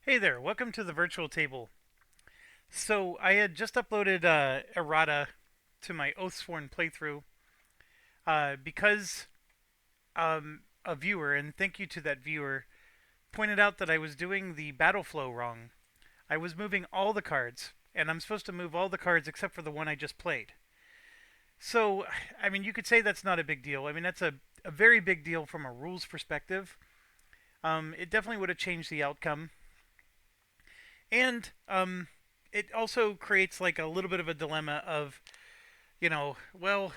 Hey there, welcome to the virtual table. So I had just uploaded errata to my Oathsworn playthrough because a viewer, and thank you to that viewer, pointed out that I was doing the battle flow wrong. I was moving all the cards, and I'm supposed to move all the cards except for the one I just played. So, I mean, you could say that's not a big deal. I mean, that's a very big deal from a rules perspective. It definitely would have changed the outcome. And it also creates like a little bit of a dilemma of, well,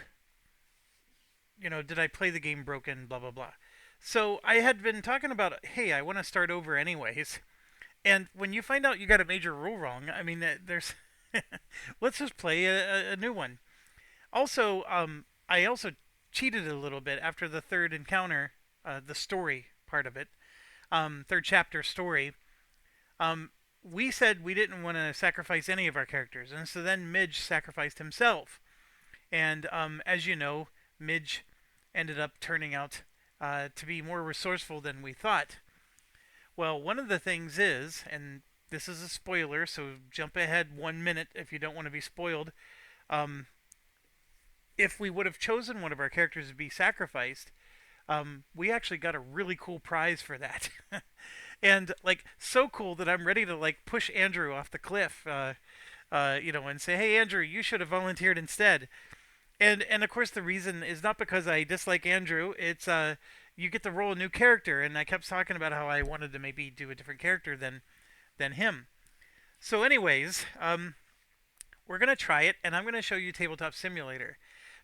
did I play the game broken, blah, blah, blah. So I had been talking about, hey, I want to start over anyways. And when you find out you got a major rule wrong, I mean, there's, let's just play a new one. Also, I also cheated a little bit after the third encounter, the story part of it, third chapter story. Um, we said we didn't want to sacrifice any of our characters, and so then Midge sacrificed himself. And as you know, Midge ended up turning out to be more resourceful than we thought. Well, one of the things is, and this is a spoiler, so jump ahead 1 minute if you don't want to be spoiled. Um, if we would have chosen one of our characters to be sacrificed, we actually got a really cool prize for that. And like so cool that I'm ready to like push Andrew off the cliff, and say, "Hey, Andrew, you should have volunteered instead." And of course the reason is not because I dislike Andrew. It's you get to roll a new character, and I kept talking about how I wanted to maybe do a different character than him. So, anyways, we're gonna try it, and I'm gonna show you Tabletop Simulator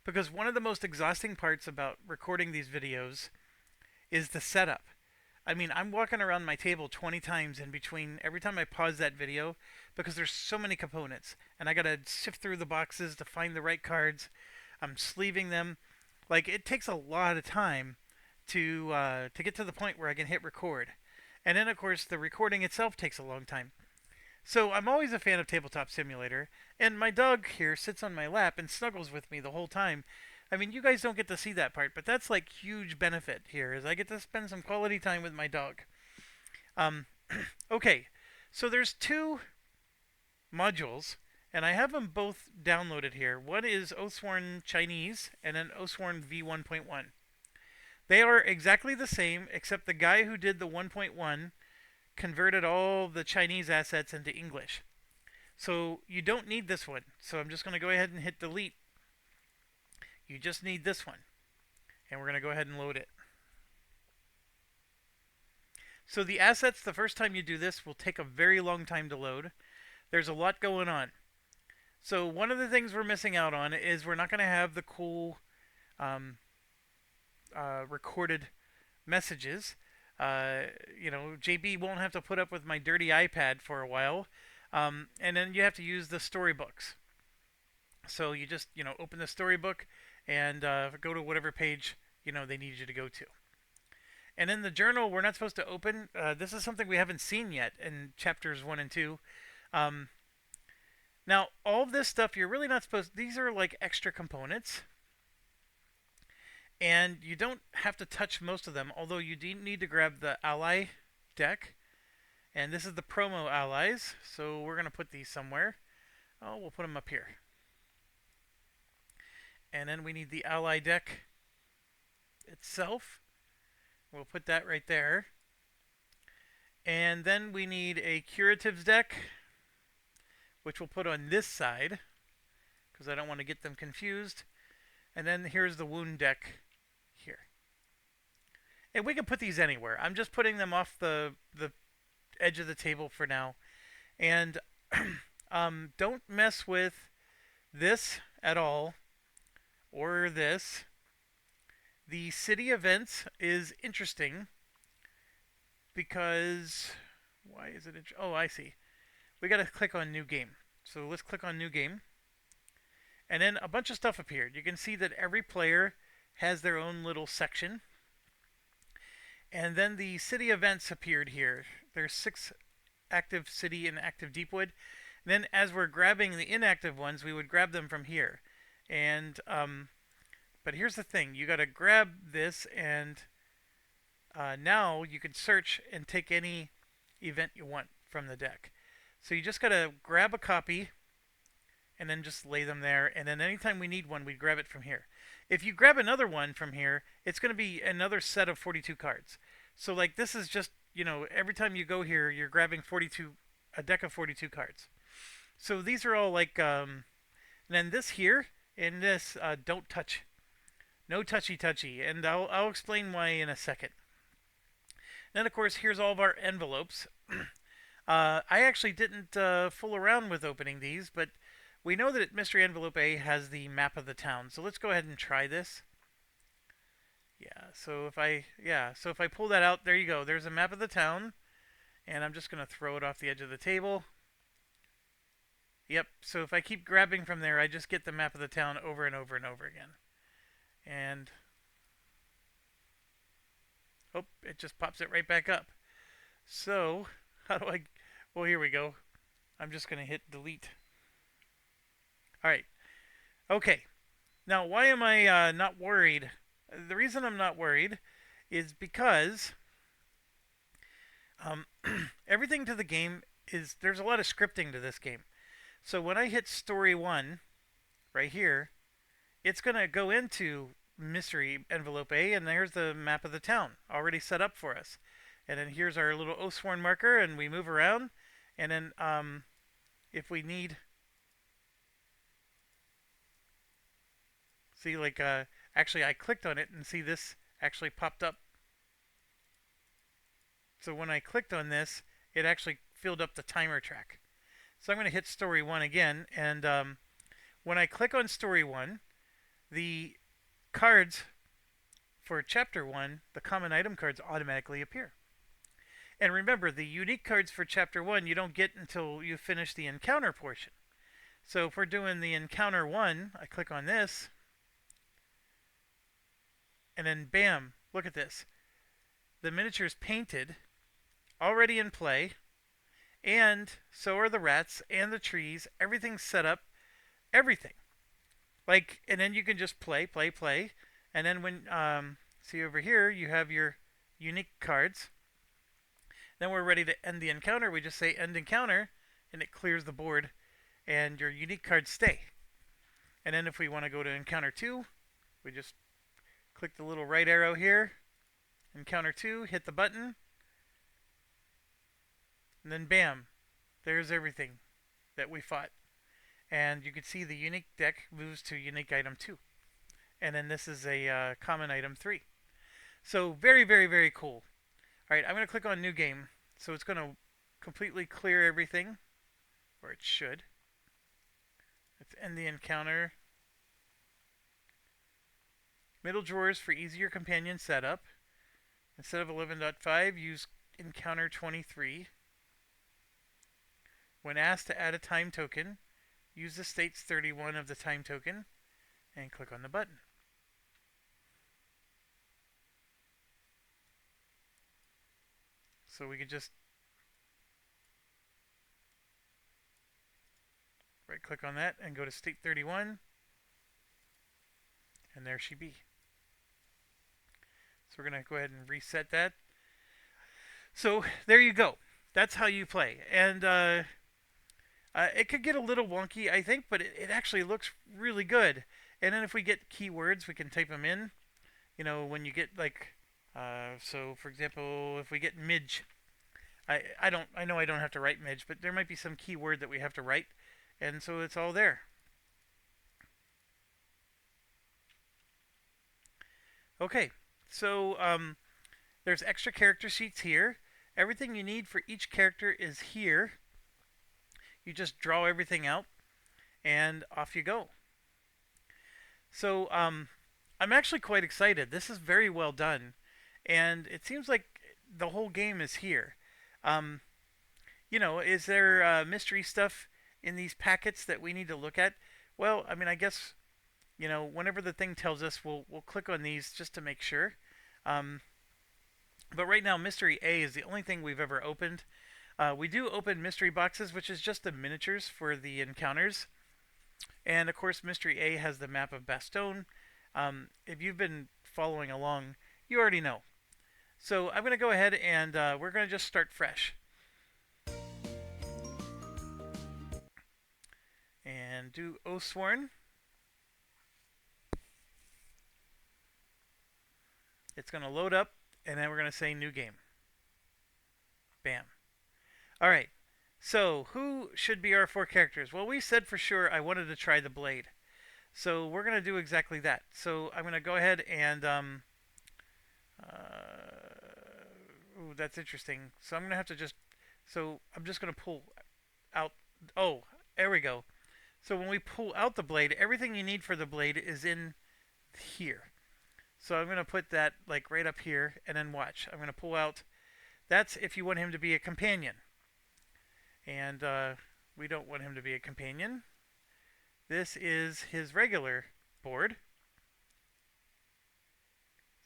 because one of the most exhausting parts about recording these videos is the setup. I mean, I'm walking around my table 20 times in between every time I pause that video because there's so many components, and I gotta sift through the boxes to find the right cards. I'm sleeving them. Like it takes a lot of time to get to the point where I can hit record, and then of course the recording itself takes a long time. So I'm always a fan of Tabletop Simulator, and my dog here sits on my lap and snuggles with me the whole time. I mean, you guys don't get to see that part, but that's like huge benefit here is I get to spend some quality time with my dog. Um, okay, so there's two modules, and I have them both downloaded here. One is Oathsworn Chinese, and then Oathsworn V1.1. They are exactly the same, except the guy who did the 1.1 converted all the Chinese assets into English. So you don't need this one. So I'm just going to go ahead and hit delete. You just need this one. And we're going to go ahead and load it. So the assets, the first time you do this, will take a very long time to load. There's a lot going on. So one of the things we're missing out on is we're not going to have the cool um, recorded messages. JB won't have to put up with my dirty iPad for a while. And then you have to use the storybooks. So you just, open the storybook and go to whatever page, they need you to go to. And in the journal, we're not supposed to open. This is something we haven't seen yet in chapters 1 and 2. Um, Now, all of this stuff, you're really not supposed. These are like extra components. And you don't have to touch most of them, although you do need to grab the ally deck. And this is the promo allies, so we're going to put these somewhere. Oh, we'll put them up here. And then we need the ally deck itself. We'll put that right there. And then we need a curatives deck, which we'll put on this side, because I don't want to get them confused. And then here's the wound deck here. And we can put these anywhere. I'm just putting them off the edge of the table for now. And don't mess with this at all, or this. The city events is interesting because why is it? Oh, I see. We got to click on new game. So let's click on new game, and then a bunch of stuff appeared. You can see that every player has their own little section, and then the city events appeared here. There's 6 active city and active Deepwood. And then as we're grabbing the inactive ones, we would grab them from here. And but here's the thing: you got to grab this, and now you can search and take any event you want from the deck. So you just gotta grab a copy and then just lay them there. And then anytime we need one, we grab it from here. If you grab another one from here, it's going to be another set of 42 cards. So like this is just, every time you go here, you're grabbing a deck of 42 cards. So these are all like, and then this here and this, don't touch. No touchy touchy. And I'll explain why in a second. Then of course, here's all of our envelopes. I actually didn't fool around with opening these, but we know that Mystery Envelope A has the map of the town. So let's go ahead and try this. So if I pull that out, there you go. There's a map of the town, and I'm just going to throw it off the edge of the table. Yep, so if I keep grabbing from there, I just get the map of the town over and over and over again. And oh, it just pops it right back up. So, how do I... Well, here we go. I'm just going to hit delete. Alright. Okay. Now, why am I not worried? The reason I'm not worried is because everything to the game is... There's a lot of scripting to this game. So when I hit Story 1, right here, it's going to go into Mystery Envelope A, and there's the map of the town already set up for us. And then here's our little Oathsworn marker, and we move around. And then if we need... See, like, actually I clicked on it, and see this actually popped up. So when I clicked on this, it actually filled up the timer track. So I'm going to hit Story 1 again, and when I click on Story 1, the cards for Chapter 1, the common item cards, automatically appear. And remember, the unique cards for Chapter 1 you don't get until you finish the encounter portion. So if we're doing the encounter 1, I click on this, and then bam, look at this. The miniature's painted, already in play, and so are the rats and the trees. Everything's set up, everything. Like, and then you can just play. And then when, see over here, you have your unique cards. Then we're ready to end the encounter. We just say end encounter, and it clears the board, and your unique cards stay. And then if we want to go to encounter 2, we just click the little right arrow here, encounter 2, hit the button, and then bam, there's everything that we fought. And you can see the unique deck moves to unique item 2. And then this is a common item 3. So very, very, very cool. Alright, I'm going to click on new game. So it's going to completely clear everything. Or it should. Let's end the encounter. Middle drawers for easier companion setup. Instead of 11.5, use encounter 23. When asked to add a time token, use the states 31 of the time token and click on the button. So we could just right click on that and go to state 31, and there she be. So we're going to go ahead and reset that. So there you go. That's how you play. And it could get a little wonky, I think, but it actually looks really good. And then if we get keywords, we can type them in. You know, when you get like, so for example, if we get midge, I know I don't have to write midge, but there might be some keyword that we have to write, and so it's all there. Okay, so there's extra character sheets here. Everything you need for each character is here. You just draw everything out, and off you go. So I'm actually quite excited. This is very well done, and it seems like the whole game is here. You know, is there mystery stuff in these packets that we need to look at? Well, I mean, I guess, you know, whenever the thing tells us, we'll click on these just to make sure. But right now, Mystery A is the only thing we've ever opened. We do open mystery boxes, which is just the miniatures for the encounters. And of course, Mystery A has the map of Bastogne. If you've been following along, you already know. So I'm going to go ahead and we're going to just start fresh. and do Oathsworn. It's going to load up, and then we're going to say new game. Bam. All right. So, who should be our four characters? Well, we said for sure I wanted to try the blade. So, we're going to do exactly that. So, I'm going to go ahead and ooh, that's interesting. So, I'm going to have to just I'm just going to pull out. Oh, there we go. So, when we pull out the blade, everything you need for the blade is in here. So, I'm going to put that like right up here, and then watch. I'm going to pull out. That's if you want him to be a companion. And we don't want him to be a companion. This is his regular board.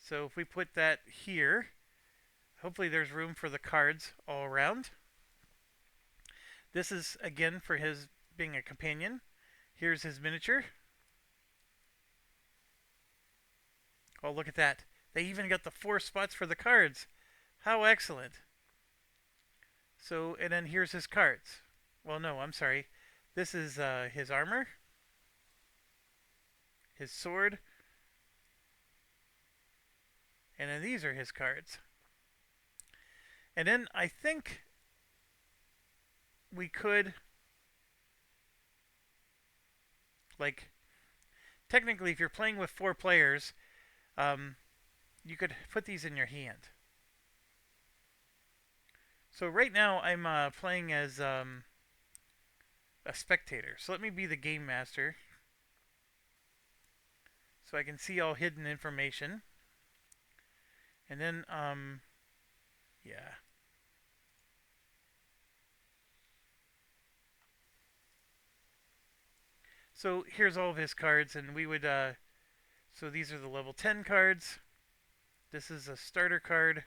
So if we put that here, hopefully there's room for the cards all around. This is, again, for his being a companion. Here's his miniature. Oh, look at that. They even got the 4 spots for the cards. How excellent. So, and then here's his cards. Well, no, I'm sorry. This is his armor, his sword, and then these are his cards. And then I think we could, like, technically, if you're playing with 4 players, you could put these in your hand. So right now I'm playing as a spectator. So let me be the game master, so I can see all hidden information. And then, yeah. So here's all of his cards, and we would, so these are the level 10 cards. This is a starter card.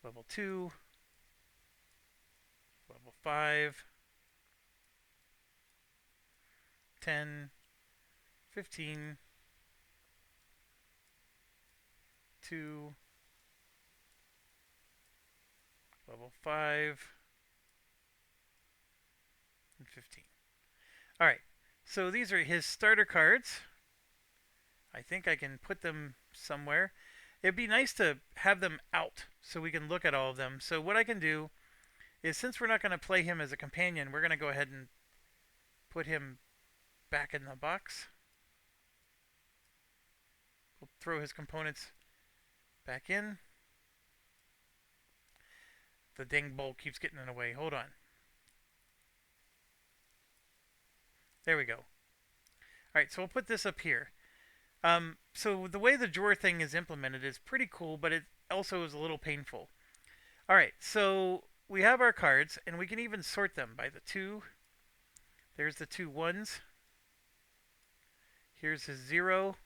Level 2. Level 5. 10. 15. 2. Level 5. And 15. Alright, so these are his starter cards. I think I can put them somewhere. It'd be nice to have them out so we can look at all of them. So what I can do is, since we're not going to play him as a companion, we're going to go ahead and put him back in the box. We'll throw his components back in. The dang bowl keeps getting in the way. Hold on. There we go. Alright, so we'll put this up here. So the way the drawer thing is implemented is pretty cool, but it also is a little painful. Alright, so we have our cards, and we can even sort them by the 2. There's the 2 1s. Here's his 0.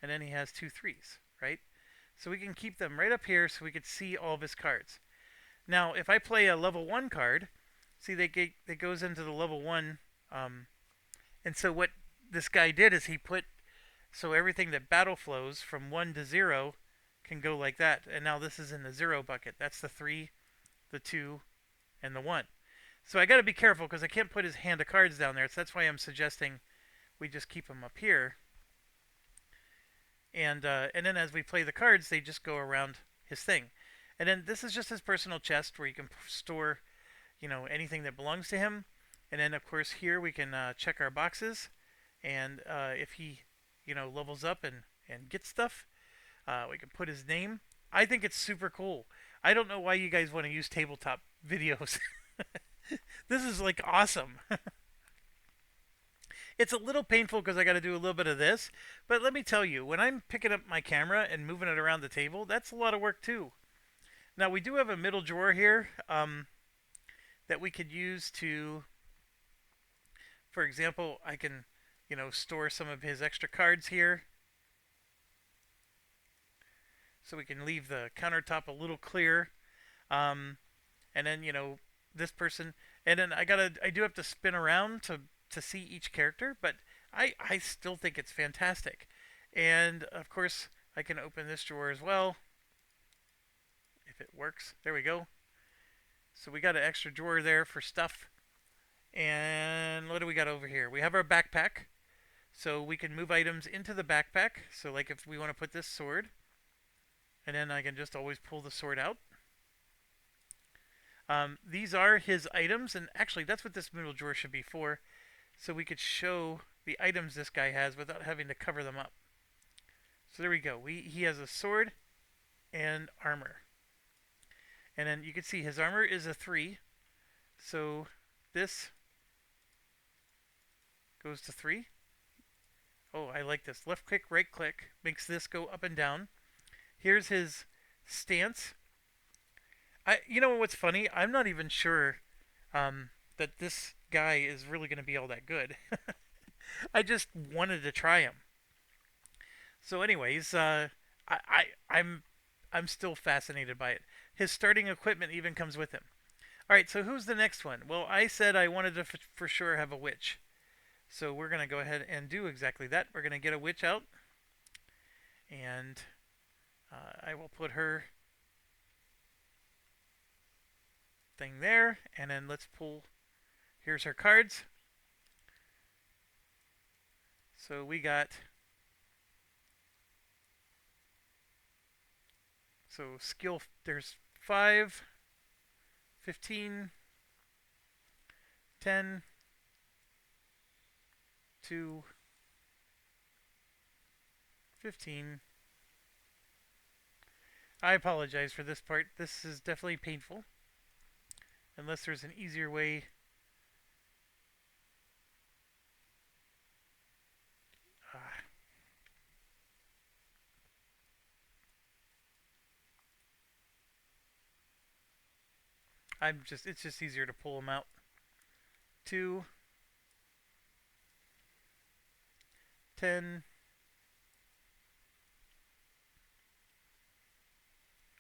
And then he has 2 3s, right? So we can keep them right up here so we can see all of his cards. Now, if I play a level 1 card, see, it goes into the level 1. And so what this guy did is he put, so everything that battle flows from 1 to 0 can go like that. And now this is in the 0 bucket. That's the 3, the 2, and the 1. So I got to be careful because I can't put his hand of cards down there. So that's why I'm suggesting we just keep them up here. And then as we play the cards, they just go around his thing. And then this is just his personal chest where you can store, anything that belongs to him. And then, of course, here we can check our boxes. And if he, levels up and gets stuff, we can put his name. I think it's super cool. I don't know why you guys want to use tabletop videos. This is, like, awesome. It's a little painful because I got to do a little bit of this. But let me tell you, when I'm picking up my camera and moving it around the table, that's a lot of work, too. Now, we do have a middle drawer here that we could use to... For example, I can, store some of his extra cards here. So we can leave the countertop a little clear. And then, this person. And then I do have to spin around to see each character. But I still think it's fantastic. And, of course, I can open this drawer as well. If it works. There we go. So we got an extra drawer there for stuff. And what do we got over here? We have our backpack. So we can move items into the backpack. So like if we want to put this sword, and then I can just always pull the sword out. These are his items, and actually that's what this middle drawer should be for. So we could show the items this guy has without having to cover them up. So there we go. He has a sword and armor. And then you can see his armor is a 3. So this goes to 3. Oh, I like this. Left click, right click makes this go up and down. Here's his stance. You know what's funny? I'm not even sure that this guy is really going to be all that good. I just wanted to try him. So, anyways, I'm still fascinated by it. His starting equipment even comes with him. All right, so who's the next one? Well, I said I wanted to for sure have a witch. So we're going to go ahead and do exactly that. We're going to get a witch out. And I will put her thing there. And then let's pull. Here's her cards. So we got. So skill. There's 5, 15, 10, 2, 15. I apologize for this part. This is definitely painful. Unless there's an easier way. It's just easier to pull them out. 2, 10.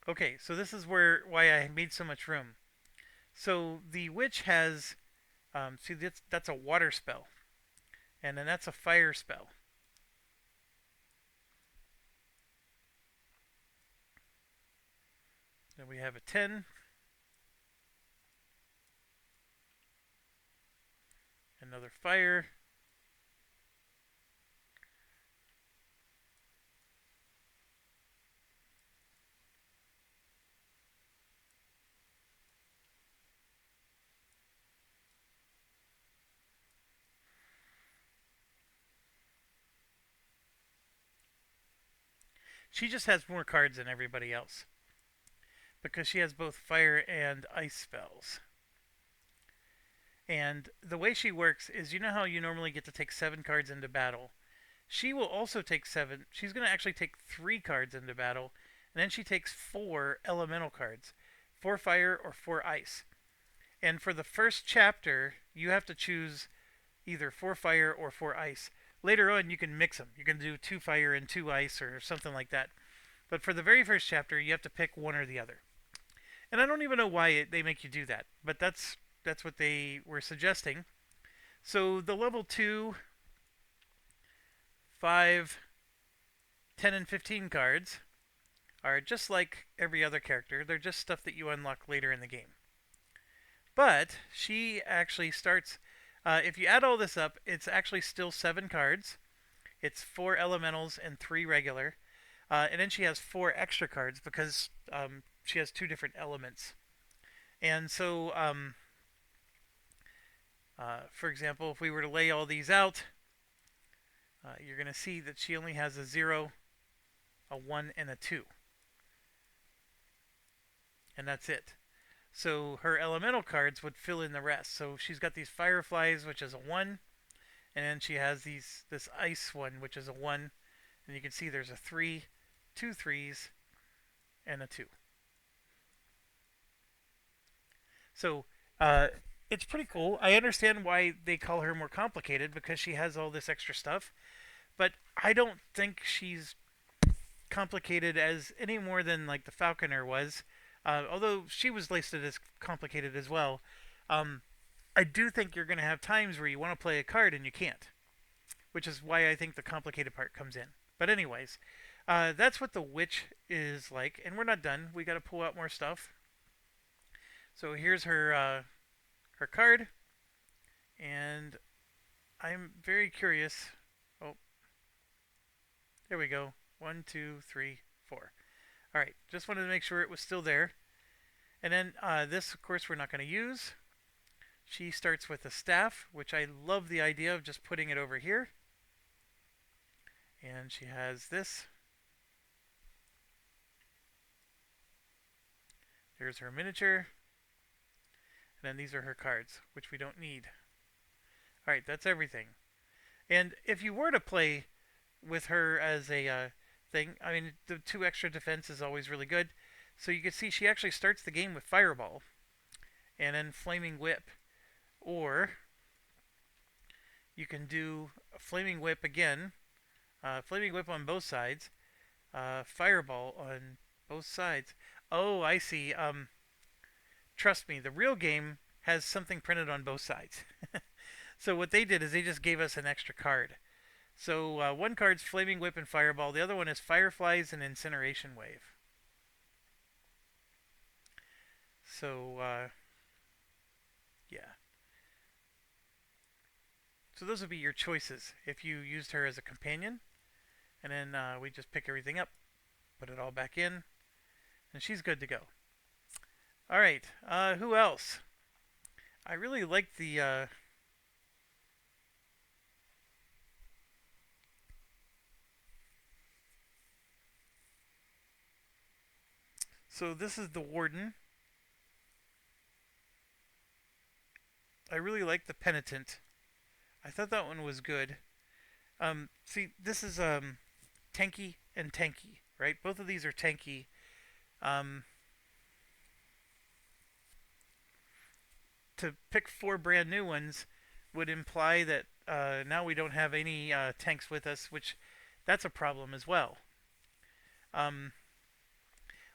Okay, so this is why I made so much room. So the witch has, see that's a water spell, and then that's a fire spell. Then we have a 10, another fire. She just has more cards than everybody else because she has both fire and ice spells. And the way she works is, you know how you normally get to take 7 cards into battle? She will also take 7. She's going to actually take 3 cards into battle, and then she takes 4 elemental cards, 4 fire or 4 ice. And for the first chapter, you have to choose either 4 fire or 4 ice. Later on, you can mix them. You can do 2 fire and 2 ice or something like that. But for the very first chapter, you have to pick one or the other. And I don't even know why they make you do that, but that's what they were suggesting. So the level 2, 5, 10, and 15 cards are just like every other character. They're just stuff that you unlock later in the game. But she actually starts. If you add all this up, it's actually still 7 cards. It's 4 elementals and 3 regular. And then she has 4 extra cards because she has 2 different elements. And so, for example, if we were to lay all these out, you're going to see that she only has a 0, a 1, and a 2. And that's it. So her elemental cards would fill in the rest. So she's got these fireflies, which is a 1, and then she has this ice one, which is a 1, and you can see there's a 3, 2 3s, and a 2. So it's pretty cool. I understand why they call her more complicated because she has all this extra stuff, but I don't think she's complicated as any more than like the Falconer was. Although she was listed as complicated as well, I do think you're going to have times where you want to play a card and you can't, which is why I think the complicated part comes in. But anyways, that's what the witch is like, and we're not done. We got to pull out more stuff. So here's her card, and I'm very curious. Oh, there we go. One, two, three, four. All right, just wanted to make sure it was still there. And then this, of course, we're not going to use. She starts with a staff, which I love the idea of just putting it over here. And she has this. There's her miniature. And then these are her cards, which we don't need. All right, that's everything. And if you were to play with her as a thing, I mean, the 2 extra defense is always really good. So you can see she actually starts the game with Fireball and then Flaming Whip. Or you can do Flaming Whip again, Flaming Whip on both sides, Fireball on both sides. Oh, I see. Trust me, the real game has something printed on both sides. So what they did is they just gave us an extra card. So one card's Flaming Whip and Fireball. The other one is Fireflies and Incineration Wave. So, yeah. So those would be your choices if you used her as a companion. And then we just pick everything up, put it all back in, and she's good to go. All right, who else? I really like the... So this is the Warden. I really like the Penitent. I thought that one was good. See, this is tanky and tanky, right? Both of these are tanky. Um, to pick 4 brand new ones would imply that now we don't have any tanks with us, which that's a problem as well. Um,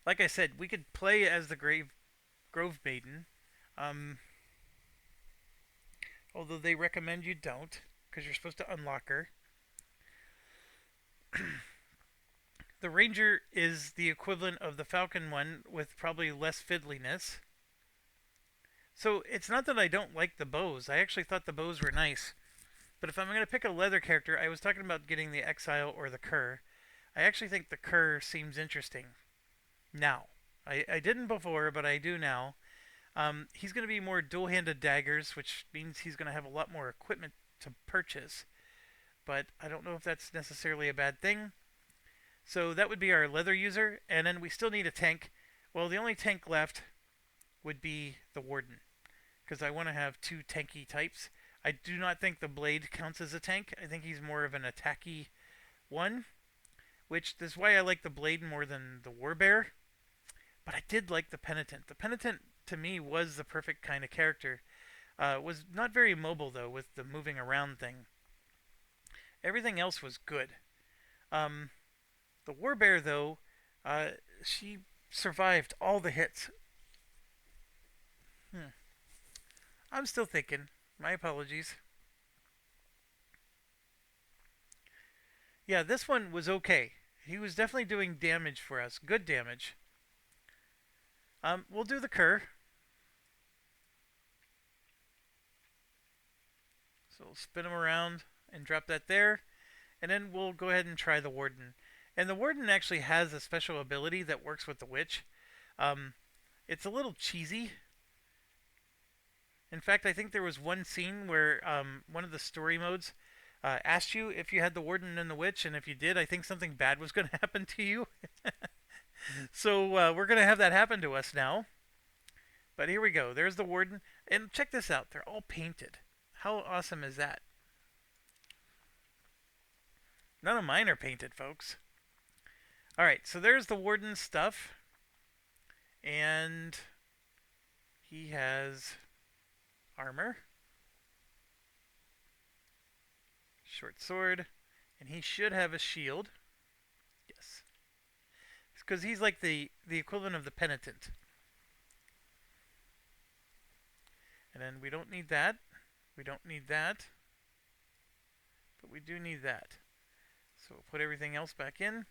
like I said, we could play as the Grove Maiden, um, although they recommend you don't, because you're supposed to unlock her. The Ranger is the equivalent of the Falcon one with probably less fiddliness. So it's not that I don't like the bows. I actually thought the bows were nice. But if I'm going to pick a leather character, I was talking about getting the Exile or the Cur. I actually think the Cur seems interesting now. I didn't before, but I do now. He's going to be more dual-handed daggers, which means he's going to have a lot more equipment to purchase. But I don't know if that's necessarily a bad thing. So that would be our leather user, and then we still need a tank. Well, the only tank left would be the Warden, because I want to have 2 tanky types. I do not think the Blade counts as a tank. I think he's more of an attacky one, which is why I like the Blade more than the Warbear. But I did like the Penitent. The Penitent, to me, was the perfect kind of character. Was not very mobile, though, with the moving around thing. Everything else was good. Um, the Warbear, though, she survived all the hits. I'm still thinking. My apologies. Yeah, this one was okay. He was definitely doing damage for us. Good damage. We'll do the Cur. So we'll spin him around and drop that there. And then we'll go ahead and try the Warden. And the Warden actually has a special ability that works with the Witch. It's a little cheesy. In fact, I think there was one scene where one of the story modes asked you if you had the Warden and the Witch, and if you did, I think something bad was going to happen to you. So we're going to have that happen to us now. But here we go. There's the Warden. And check this out. They're all painted. How awesome is that? None of mine are painted, folks. Alright, so there's the Warden's stuff. And he has armor, short sword, and he should have a shield. Yes. Because he's like the equivalent of the Penitent. And then we don't need that. We don't need that. But we do need that. So we'll put everything else back in.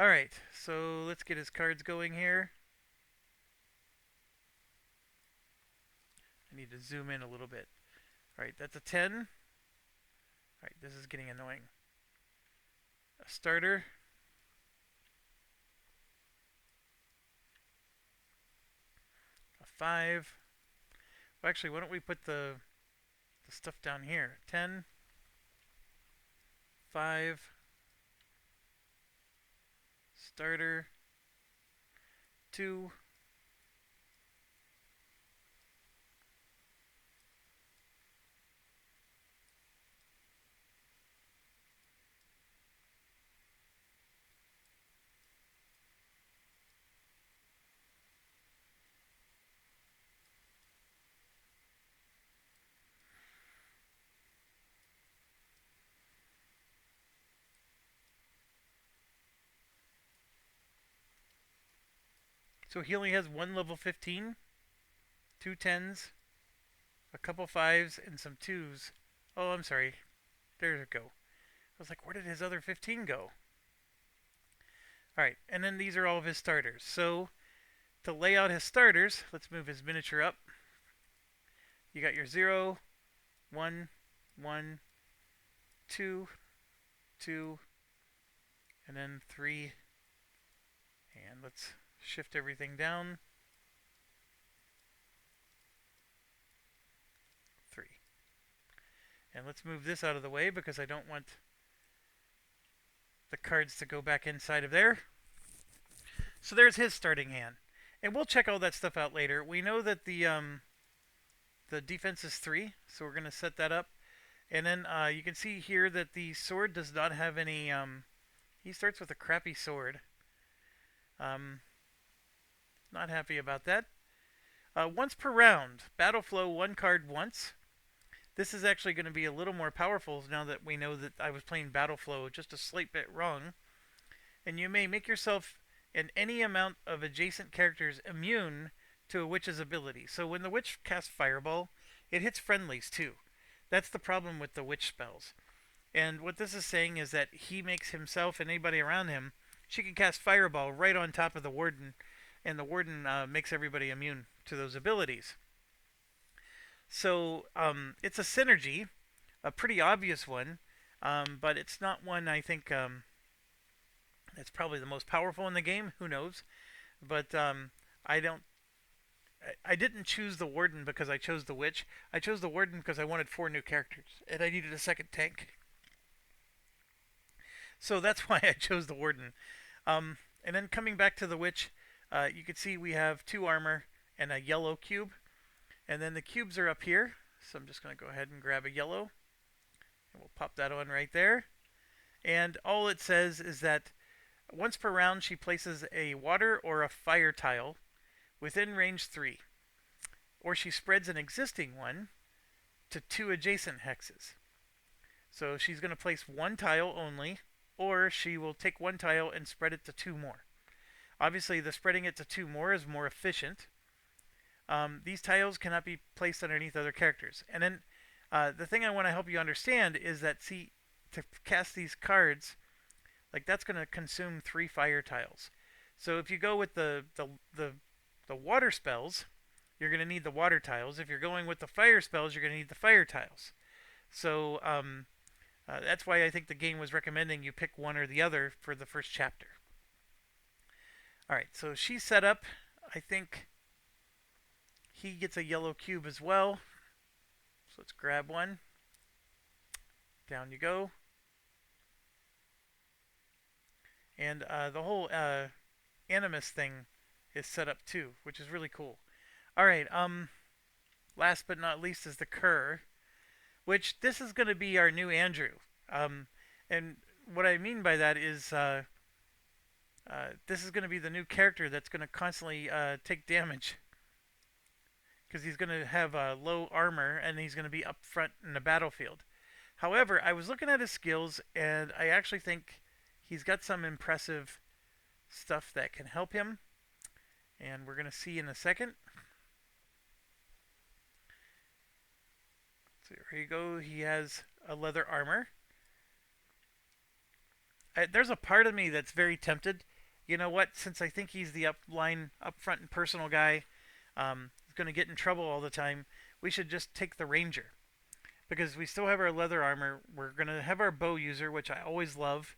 All right, so let's get his cards going here. I need to zoom in a little bit. All right, that's a 10. All right, this is getting annoying. A starter. A 5. Well, actually, why don't we put the stuff down here? 10, 5, starter, 2. So he only has one level 15, two 10s, a couple 5s, and some 2s. Oh, I'm sorry. There we go. I was like, where did his other 15 go? All right, and then these are all of his starters. So to lay out his starters, let's move his miniature up. You got your 0, 1, 1, 2, 2, and then 3. And let's shift everything down. 3. And let's move this out of the way because I don't want the cards to go back inside of there. So there's his starting hand. And we'll check all that stuff out later. We know that the defense is 3, so we're going to set that up. And then you can see here that the sword does not have any... he starts with a crappy sword. Not happy about that. Once per round, battle flow 1 card once. This is actually going to be a little more powerful now that we know that I was playing battle flow just a slight bit wrong. And you may make yourself and any amount of adjacent characters immune to a witch's ability. So when the witch casts fireball, it hits friendlies too. That's the problem with the witch spells. And what this is saying is that he makes himself and anybody around him, she can cast fireball right on top of the warden, and the warden makes everybody immune to those abilities. So it's a synergy, a pretty obvious one, but it's not one I think that's probably the most powerful in the game. Who knows? But I don't. I didn't choose the warden because I chose the witch. I chose the warden because I wanted 4 new characters and I needed a second tank. So that's why I chose the warden. And then coming back to the witch, you can see we have 2 armor and a yellow cube. And then the cubes are up here. So I'm just going to go ahead and grab a yellow. And we'll pop that on right there. And all it says is that once per round she places a water or a fire tile within range 3. Or she spreads an existing one to 2 adjacent hexes. So she's going to place 1 tile only, or she will take 1 tile and spread it to 2 more. Obviously, the spreading it to 2 more is more efficient. These tiles cannot be placed underneath other characters. And then the thing I want to help you understand is that, see, to cast these cards, like that's going to consume 3 fire tiles. So if you go with the water spells, you're going to need the water tiles. If you're going with the fire spells, you're going to need the fire tiles. So that's why I think the game was recommending you pick one or the other for the first chapter. Alright, so she's set up. I think he gets a yellow cube as well. So let's grab one. Down you go. And the whole animus thing is set up too, which is really cool. Alright, last but not least is the Cur, which this is going to be our new Andrew. And what I mean by that is this is going to be the new character that's going to constantly take damage. Because he's going to have low armor and he's going to be up front in the battlefield. However, I was looking at his skills and I actually think he's got some impressive stuff that can help him. And we're going to see in a second. So here you go. He has a leather armor. There's a part of me that's very tempted you know what? Since I think he's the up front and personal guy, he's going to get in trouble all the time. We should just take the ranger because we still have our leather armor. We're going to have our bow user, which I always love.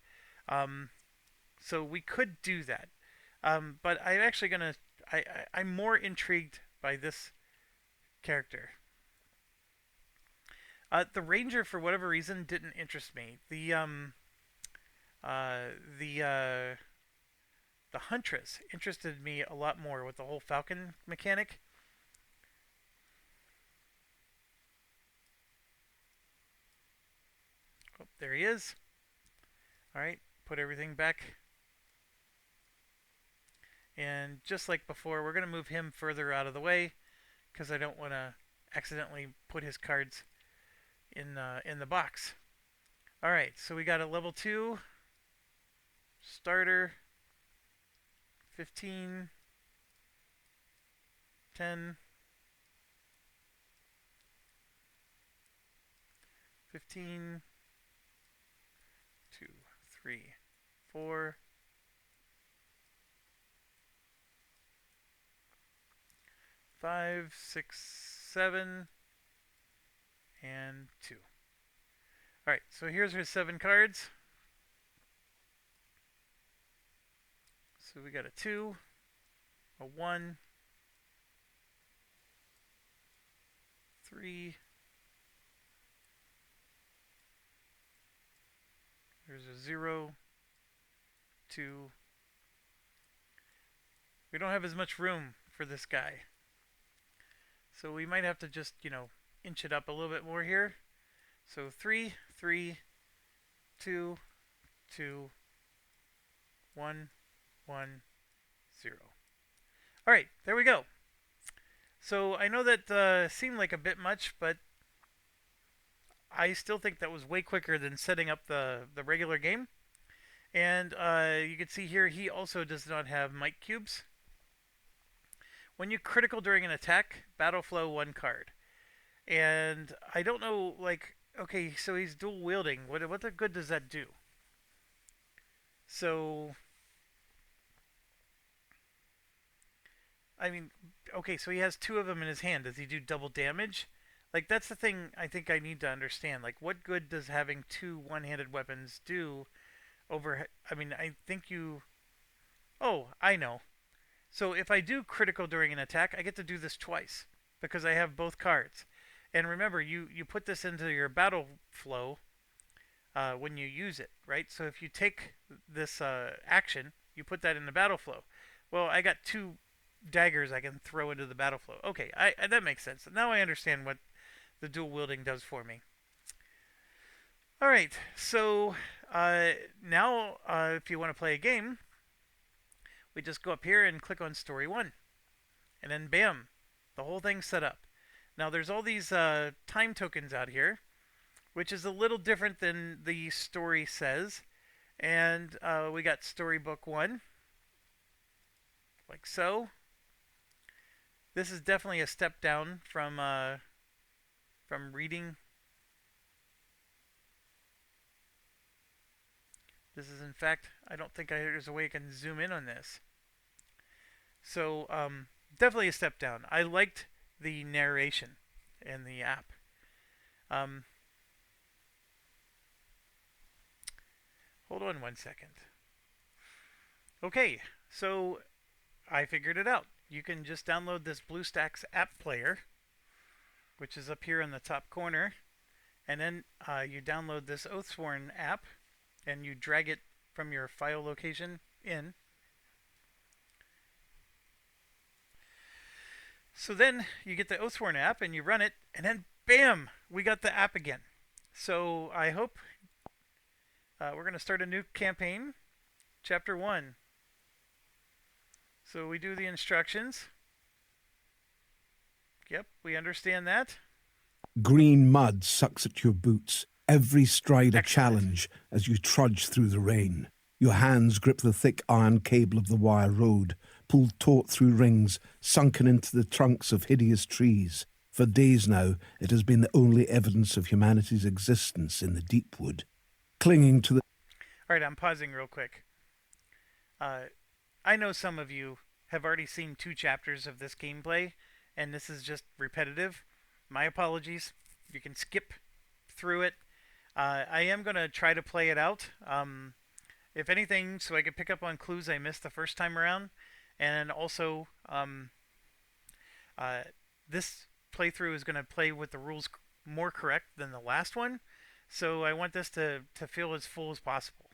Um, so we could do that. But I'm actually going to. I'm more intrigued by this character. The ranger, for whatever reason, didn't interest me. Uh, the uh, the huntress interested me a lot more with the whole falcon mechanic. Oh, there he is. All right, put everything back. And just like before, we're going to move him further out of the way because I don't want to accidentally put his cards in the box. All right, so we got a level 2 starter, 15, 10, 15, 2, 3, 4, 5, 6, 7, and 2. All right, so here's his 7 cards. So we got a 2, a 1, 3. There's a 0, 2. We don't have as much room for this guy. So we might have to just, inch it up a little bit more here. So 3, 3, 2, 2, 1, 1, 0. All right, there we go. So I know that seemed like a bit much, but I still think that was way quicker than setting up the regular game. And you can see here he also does not have might cubes. When you critical during an attack, battle flow 1 card. And I don't know, okay, so he's dual wielding. What the good does that do? So, I mean, okay, so he has 2 of them in his hand. Does he do double damage? Like, that's the thing I think I need to understand. Like, what good does having 2 one-handed weapons do over... I mean, I think you... Oh, I know. So if I do critical during an attack, I get to do this twice because I have both cards. And remember, you put this into your battle flow when you use it, right? So if you take this action, you put that in the battle flow. Well, I got 2 daggers I can throw into the battle flow. Okay, that makes sense. Now I understand what the dual wielding does for me. All right, so now if you want to play a game, we just go up here and click on Story 1. And then bam, the whole thing's set up. Now there's all these time tokens out here, which is a little different than the story says. And we got Storybook 1, like so. This is definitely a step down from reading. This is, in fact, I don't think there's a way I can zoom in on this. So, definitely a step down. I liked the narration in the app. Hold on 1 second. Okay, so I figured it out. You can just download this BlueStacks app player, which is up here in the top corner, and then you download this Oathsworn app, and you drag it from your file location in. So then you get the Oathsworn app and you run it, and then bam, we got the app again. So I hope we're going to start a new campaign, chapter 1. So we do the instructions. Yep, we understand that. Green mud sucks at your boots, every stride a Excellent. challenge as you trudge through the rain. Your hands grip the thick iron cable of the wire road, pulled taut through rings, sunken into the trunks of hideous trees. For days now, it has been the only evidence of humanity's existence in the deep wood. Clinging to the... All right, I'm pausing real quick. I know some of you have already seen 2 chapters of this gameplay, and this is just repetitive. My apologies. You can skip through it. I am going to try to play it out. If anything, so I could pick up on clues I missed the first time around. And also, uh, this playthrough is going to play with the rules more correct than the last one. So I want this to feel as full as possible.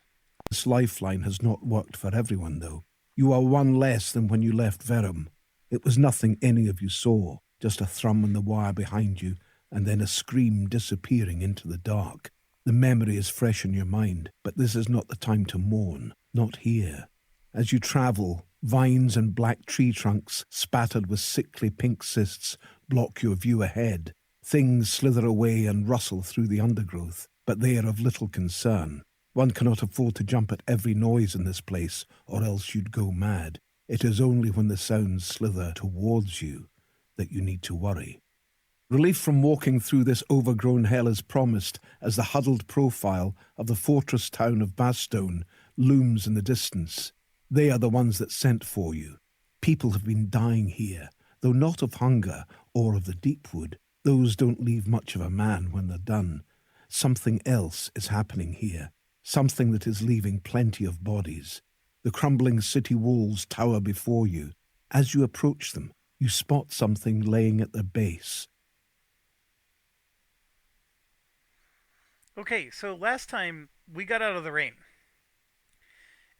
This lifeline has not worked for everyone, though. You are one less than when you left Verum. It was nothing any of you saw, just a thrum on the wire behind you, and then a scream disappearing into the dark. The memory is fresh in your mind, but this is not the time to mourn, not here. As you travel, vines and black tree trunks spattered with sickly pink cysts block your view ahead. Things slither away and rustle through the undergrowth, but they are of little concern. One cannot afford to jump at every noise in this place, or else you'd go mad. It is only when the sounds slither towards you that you need to worry. Relief from walking through this overgrown hell is promised as the huddled profile of the fortress town of Bastone looms in the distance. They are the ones that sent for you. People have been dying here, though not of hunger or of the deepwood. Those don't leave much of a man when they're done. Something else is happening here, something that is leaving plenty of bodies. The crumbling city walls tower before you. As you approach them, you spot something laying at their base. Okay, so last time we got out of the rain.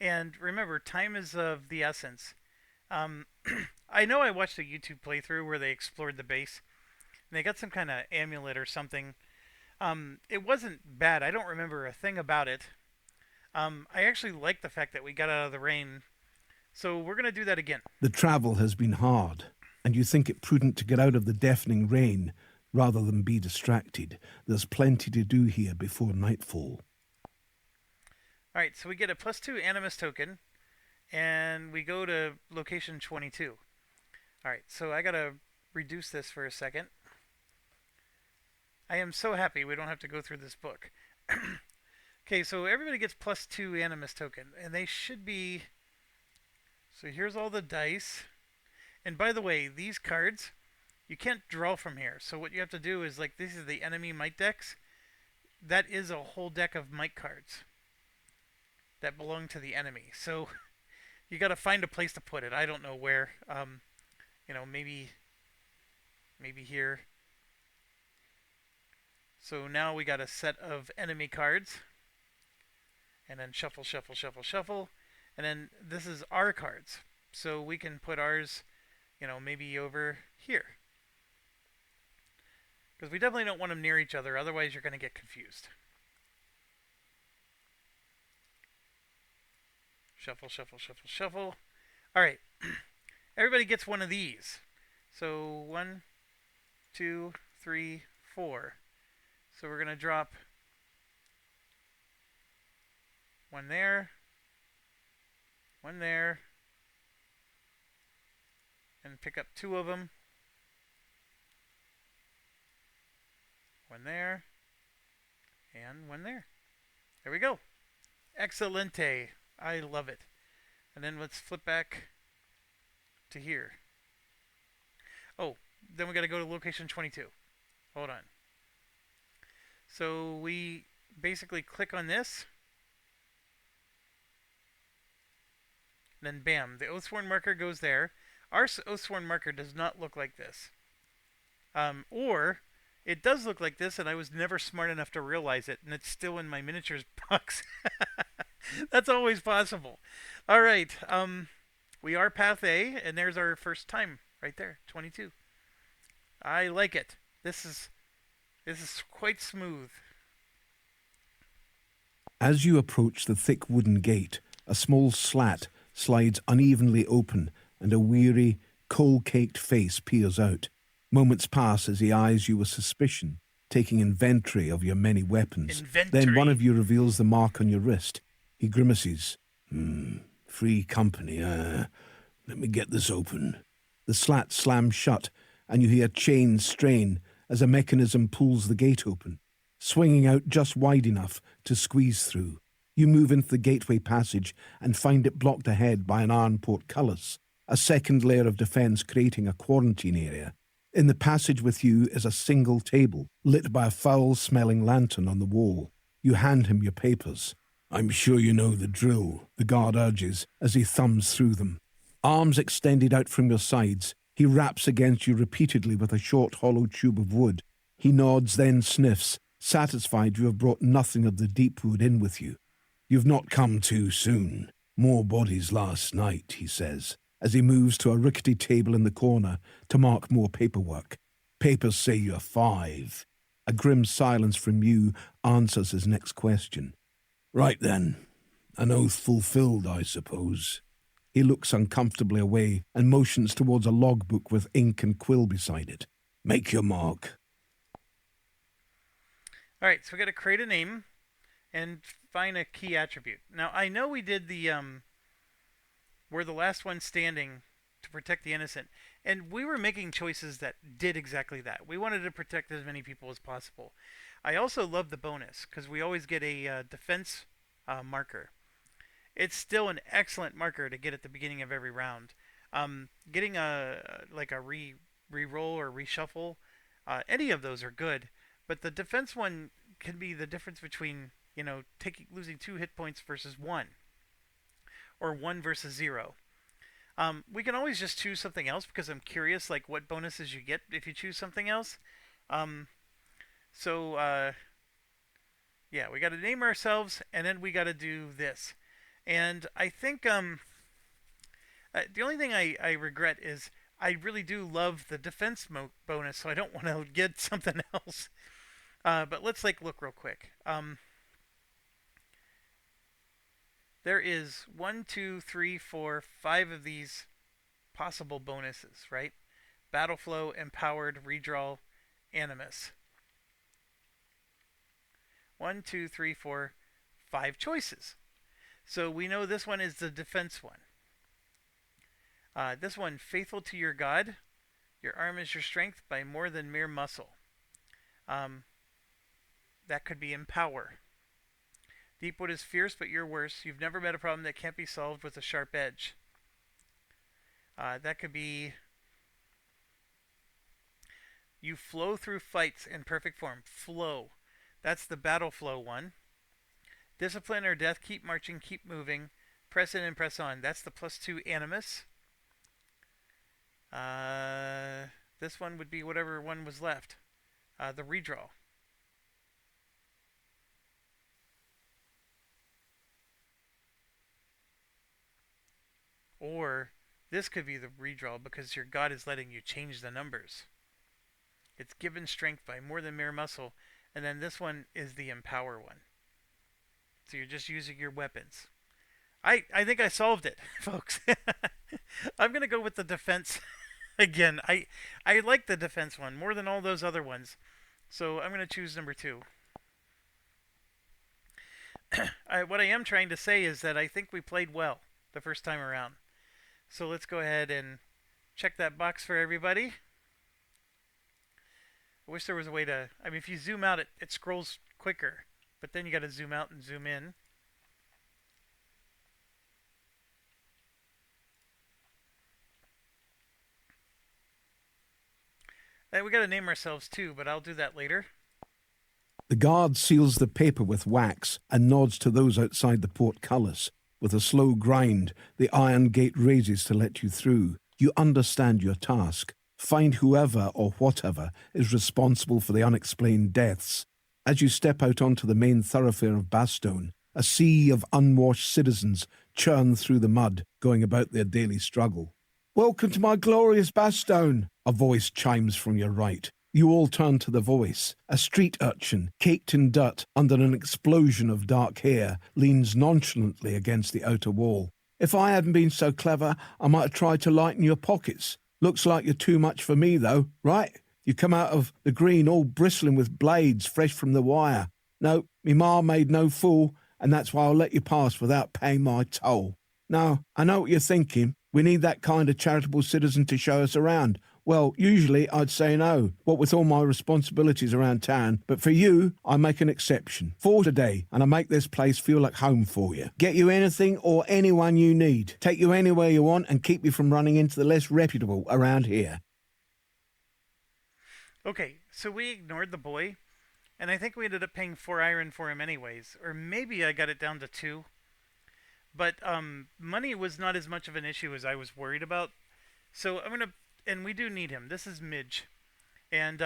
And remember, time is of the essence. Um, I know I watched a YouTube playthrough where they explored the base, and they got some kind of amulet or something. It wasn't bad. I don't remember a thing about it. I actually like the fact that we got out of the rain, so we're gonna do that again. The travel has been hard, and you think it prudent to get out of the deafening rain rather than be distracted. There's plenty to do here before nightfall. All right, so we get a +2 animus token, and we go to location 22. All right, so I gotta reduce this for a second. I am so happy we don't have to go through this book. Okay, so everybody gets +2 animus token, and they should be. So here's all the dice. And by the way, these cards, you can't draw from here. So what you have to do is, like, this is the enemy might decks. That is a whole deck of might cards that belong to the enemy. So you got to find a place to put it. I don't know where. Maybe here. So now we got a set of enemy cards. And then shuffle, shuffle, shuffle, shuffle. And then this is our cards. So we can put ours, maybe over here. Because we definitely don't want them near each other, otherwise you're going to get confused. Shuffle, shuffle, shuffle, shuffle. Alright. Everybody gets one of these. So 1, 2, 3, 4. So we're going to drop one there, and pick up 2 of them. One there, and one there. There we go. Excelente. I love it. And then let's flip back to here. Oh, then we got to go to location 22. Hold on. So we basically click on this. And then bam, the Oathsworn marker goes there. Our Oathsworn marker does not look like this. Or it does look like this, and I was never smart enough to realize it, and it's still in my miniatures box. That's always possible. All right, we are Path A, and there's our first time right there, 22. I like it. This is quite smooth. As you approach the thick wooden gate, a small slat slides unevenly open, and a weary, coal-caked face peers out. Moments pass as he eyes you with suspicion, taking inventory of your many weapons. Then one of you reveals the mark on your wrist. He grimaces. Free company, Let me get this open. The slat slams shut, and you hear chains strain as a mechanism pulls the gate open, swinging out just wide enough to squeeze through. You move into the gateway passage and find it blocked ahead by an iron portcullis, a second layer of defence creating a quarantine area. In the passage with you is a single table, lit by a foul-smelling lantern on the wall. You hand him your papers. I'm sure you know the drill, the guard urges as he thumbs through them. Arms extended out from your sides, he raps against you repeatedly with a short hollow tube of wood. He nods, then sniffs, satisfied you have brought nothing of the deep wood in with you. You've not come too soon. More bodies last night, he says, as he moves to a rickety table in the corner to mark more paperwork. Papers say you're 5. A grim silence from you answers his next question. Right then. An oath fulfilled, I suppose. He looks uncomfortably away and motions towards a logbook with ink and quill beside it. Make your mark. All right, so we got to create a name and find a key attribute. Now I know we did the we're the last one standing to protect the innocent, and we were making choices that did exactly that. We wanted to protect as many people as possible. I also love the bonus because we always get a defense marker. It's still an excellent marker to get at the beginning of every round. Getting a like a re-roll or reshuffle, any of those are good. But the defense one can be the difference between losing 2 hit points versus 1, or 1 versus 0. We can always just choose something else because I'm curious, like what bonuses you get if you choose something else. So yeah, we got to name ourselves, and then we got to do this. And I think the only thing I regret is I really do love the defense bonus, so I don't want to get something else. But let's look real quick. There is 1, 2, 3, 4, 5 of these possible bonuses, right? Battle flow, empowered, redraw, animus. 1, 2, 3, 4, 5 choices. So we know this one is the defense one. This one, faithful to your god. Your arm is your strength by more than mere muscle. That could be empower. Deepwood is fierce, but you're worse. You've never met a problem that can't be solved with a sharp edge. That could be you flow through fights in perfect form. Flow. That's the battle flow one. Discipline or death. Keep marching, keep moving. Press in and press on. That's the +2 animus. This one would be whatever one was left. The redraw. Or this could be the redraw because your god is letting you change the numbers. It's given strength by more than mere muscle. And then this one is the empower one. So you're just using your weapons. I think I solved it, folks. I'm going to go with the defense again. I like the defense one more than all those other ones. So I'm going to choose number 2. What I am trying to say is that I think we played well the first time around. So let's go ahead and check that box for everybody. I wish there was a way to... I mean, if you zoom out, it scrolls quicker. But then you got to zoom out and zoom in. And we got to name ourselves too, but I'll do that later. The guard seals the paper with wax and nods to those outside the portcullis. With a slow grind, the iron gate raises to let you through. You understand your task. Find whoever or whatever is responsible for the unexplained deaths. As you step out onto the main thoroughfare of Bastogne, a sea of unwashed citizens churn through the mud, going about their daily struggle. Welcome to my glorious Bastogne, a voice chimes from your right. You all turn to the voice. A street urchin, caked in dirt under an explosion of dark hair, leans nonchalantly against the outer wall. If I hadn't been so clever, I might have tried to lighten your pockets. Looks like you're too much for me, though, right? You come out of the green all bristling with blades fresh from the wire. No, me ma made no fool, and that's why I'll let you pass without paying my toll. Now, I know what you're thinking. We need that kind of charitable citizen to show us around. Well, usually I'd say no, what with all my responsibilities around town, but for you, I make an exception. For today, and I make this place feel like home for you. Get you anything or anyone you need. Take you anywhere you want and keep you from running into the less reputable around here. Okay, so we ignored the boy, and I think we ended up paying 4 iron for him anyways, or maybe I got it down to 2. But money was not as much of an issue as I was worried about. So I'm gonna, and we do need him. This is Midge, and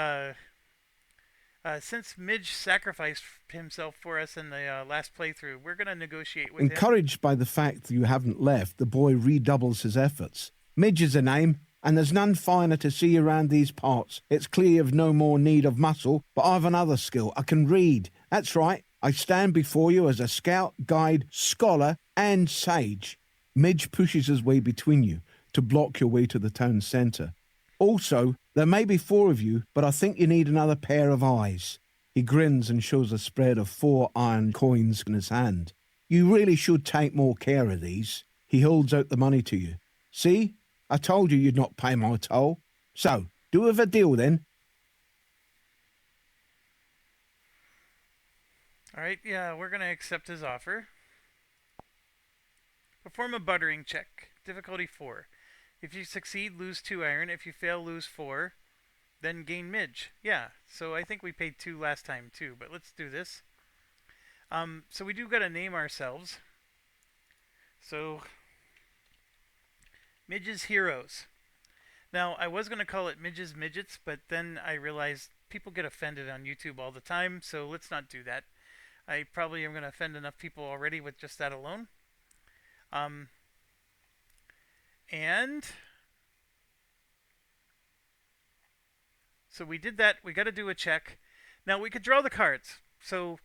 since Midge sacrificed himself for us in the last playthrough, we're gonna negotiate with him. Encouraged by the fact that you haven't left, the boy redoubles his efforts. Midge is a name, and there's none finer to see around these parts. It's clear you've no more need of muscle, but I've another skill. I can read. That's right. I stand before you as a scout, guide, scholar, and sage. Midge pushes his way between you to block your way to the town centre. Also, there may be 4 of you, but I think you need another pair of eyes. He grins and shows a spread of 4 iron coins in his hand. You really should take more care of these. He holds out the money to you. See? I told you you'd not pay my toll. So, do we have a deal then? All right, yeah, we're gonna accept his offer. Perform a buttering check. Difficulty 4. If you succeed, lose 2 iron. If you fail, lose 4. Then gain Midge. Yeah, so I think we paid 2 last time too, but let's do this. So we do gotta name ourselves. So, Midge's Heroes. Now, I was gonna call it Midge's Midgets, but then I realized people get offended on YouTube all the time, so let's not do that. I probably am gonna offend enough people already with just that alone. Um, and so we did that. We got to do a check. Now we could draw the cards. So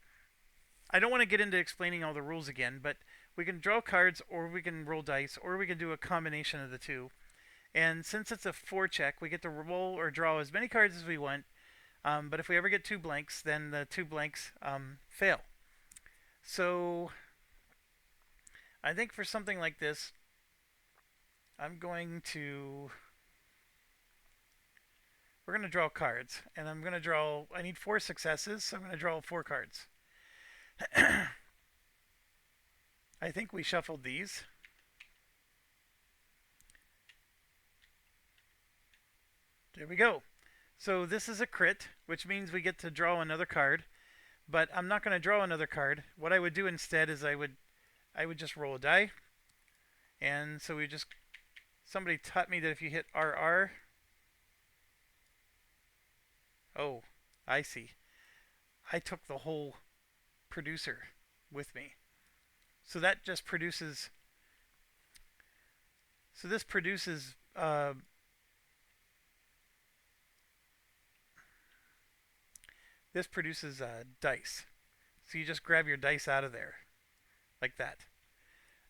I don't want to get into explaining all the rules again, but we can draw cards, or we can roll dice, or we can do a combination of the two. And since it's a 4 check, we get to roll or draw as many cards as we want. But if we ever get 2 blanks, then the 2 blanks fail. So I think for something like this, I'm going to. We're going to draw cards, and I'm going to draw. I need 4 successes, so I'm going to draw 4 cards. I think we shuffled these. There we go. So this is a crit, which means we get to draw another card. But I'm not going to draw another card. What I would do instead is I would just roll a die, and so we just somebody taught me that if you hit RR. Oh, I see. I took the whole producer with me. So that just produces. So this produces. This produces dice. So you just grab your dice out of there, like that.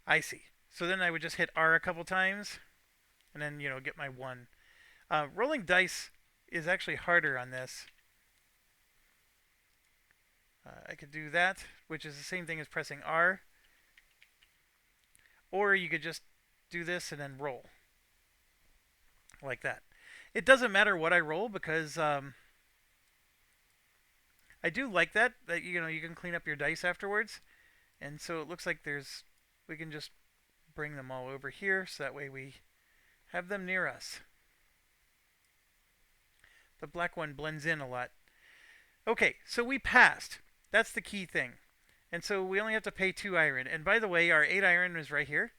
I see. So then I would just hit R a couple times, and then get my 1. Rolling dice is actually harder on this. I could do that, which is the same thing as pressing R. Or you could just do this and then roll. Like that. It doesn't matter what I roll because I do like that you can clean up your dice afterwards. And so it looks like we can just bring them all over here so that way we have them near us. The black one blends in a lot. Okay, so we passed. That's the key thing. And so we only have to pay 2 iron. And by the way, our 8 iron is right here.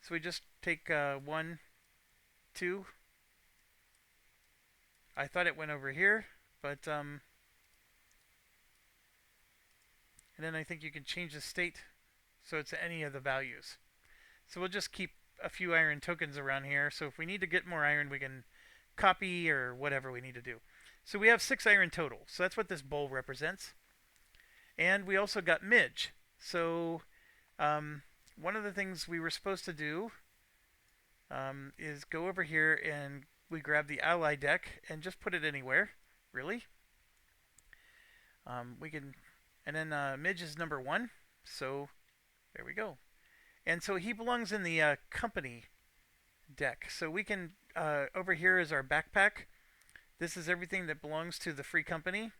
So we just take 1, 2. I thought it went over here, but and then I think you can change the state so it's any of the values. So we'll just keep a few iron tokens around here. So if we need to get more iron, we can copy or whatever we need to do. So we have 6 iron total. So that's what this bowl represents. And we also got Midge. So one of the things we were supposed to do is go over here and we grab the ally deck and just put it anywhere, really. We can, and then Midge is number 1. So there we go. And so he belongs in the company deck. So we can over here is our backpack. This is everything that belongs to the free company,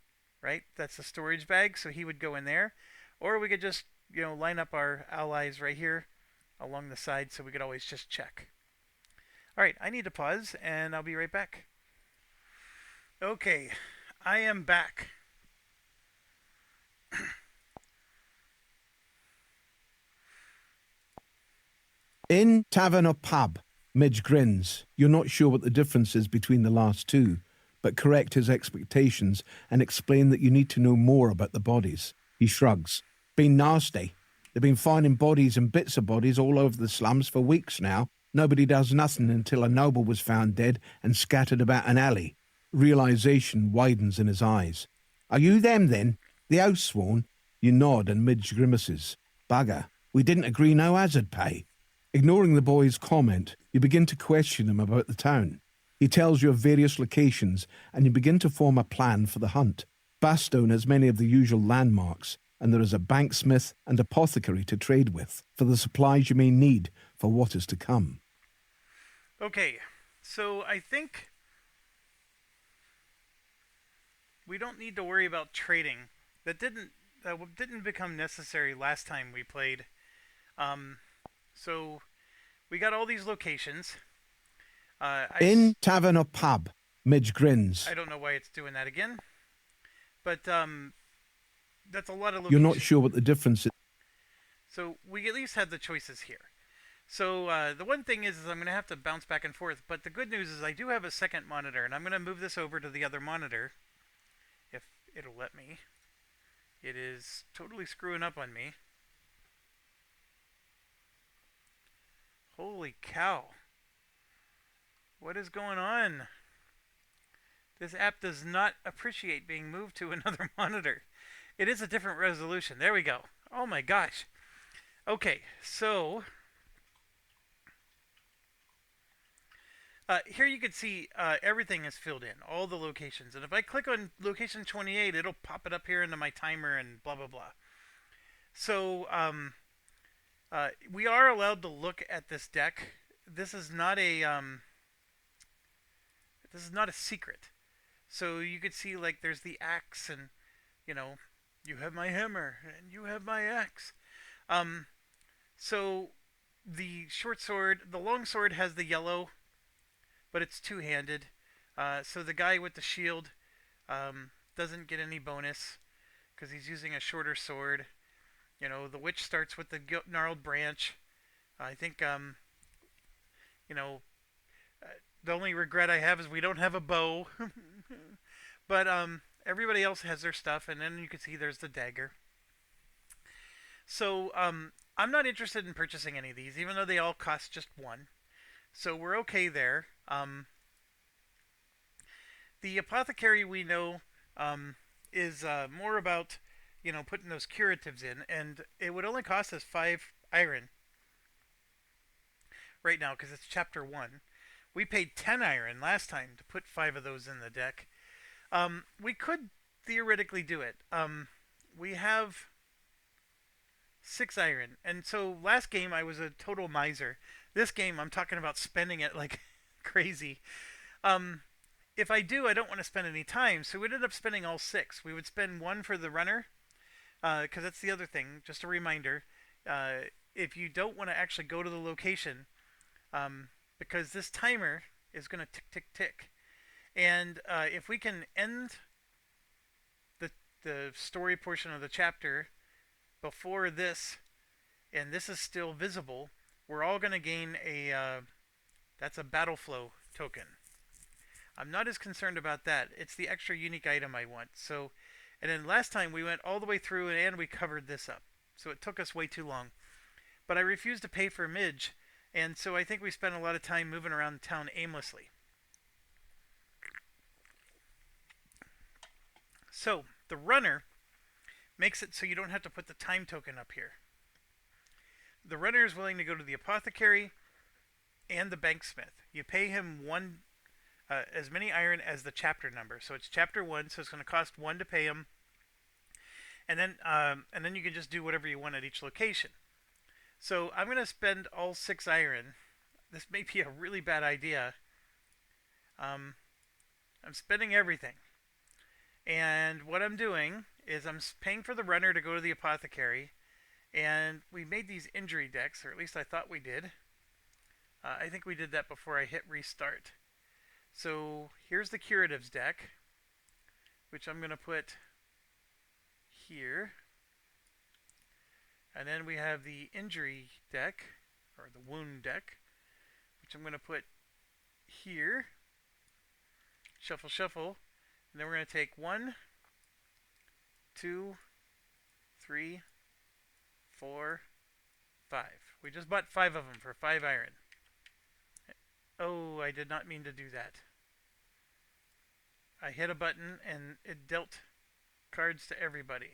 right? That's the storage bag, so he would go in there. Or we could just, line up our allies right here along the side so we could always just check. All right, I need to pause and I'll be right back. Okay, I am back. In tavern or pub, Midge grins. You're not sure what the difference is between the last two, but correct his expectations and explain that you need to know more about the bodies. He shrugs. Been nasty. They've been finding bodies and bits of bodies all over the slums for weeks now. Nobody does nothing until a noble was found dead and scattered about an alley. Realization widens in his eyes. Are you them then? The Oathsworn? You nod and Midge grimaces. Bugger. We didn't agree no hazard pay. Ignoring the boy's comment, you begin to question him about the town. He tells you of various locations, and you begin to form a plan for the hunt. Bastone has many of the usual landmarks, and there is a banksmith and apothecary to trade with for the supplies you may need for what is to come. Okay, so I think we don't need to worry about trading. That didn't become necessary last time we played. So we got all these locations. In tavern or pub, Midge grins. I don't know why it's doing that again, but that's a lot of You're locations. not sure what the difference is. So we at least had the choices here. So the one thing is I'm going to have to bounce back and forth. But the good news is I do have a second monitor, and I'm going to move this over to the other monitor, if it'll let me. It is totally screwing up on me. Holy cow. What is going on? This app does not appreciate being moved to another monitor. It is a different resolution. There we go. Oh my gosh. Okay, so here you can see everything is filled in, all the locations. And if I click on location 28, it'll pop it up here into my timer and blah, blah, blah. So we are allowed to look at this deck. This is not a secret. So you could see like there's the axe and you know you have my hammer and you have my axe. So the short sword, the long sword has the yellow, but it's two-handed. So the guy with the shield doesn't get any bonus because he's using a shorter sword. The witch starts with the gnarled branch. I think you know the only regret I have is we don't have a bow. But everybody else has their stuff, and then you can see there's the dagger. So I'm not interested in purchasing any of these, even though they all cost just one. So we're okay there. The apothecary we know is more about putting those curatives in, and it would only cost us 5 iron right now because it's chapter 1. We paid 10 iron last time to put 5 of those in the deck. We could theoretically do it. We have 6 iron, and so last game I was a total miser. This game I'm talking about spending it like crazy. If I do, I don't want to spend any time, so we'd end up spending all 6. We would spend 1 for the runner, because that's the other thing. Just a reminder, if you don't want to actually go to the location, because this timer is going to tick, tick, tick. And if we can end the story portion of the chapter before this, and this is still visible, we're all going to gain that's a battle flow token. I'm not as concerned about that. It's the extra unique item I want. So, and then last time we went all the way through and we covered this up. So it took us way too long. But I refused to pay for Midge, and so I think we spent a lot of time moving around town aimlessly. So the runner makes it so you don't have to put the time token up here. The runner is willing to go to the apothecary and the banksmith. You pay him as many iron as the chapter number. So it's chapter 1, so it's going to cost 1 to pay him. And then you can just do whatever you want at each location. So I'm going to spend all 6 iron. This may be a really bad idea. Um, I'm spending everything. And what I'm doing is I'm paying for the runner to go to the apothecary. And we made these injury decks, or at least I thought we did. I think we did that before I hit restart. So here's the curatives deck, which I'm going to put here. And then we have the injury deck, or the wound deck, which I'm going to put here. Shuffle, shuffle. And then we're going to take 1, 2, 3, 4, 5. We just bought 5 of them for 5 iron. Oh, I did not mean to do that. I hit a button and it dealt cards to everybody.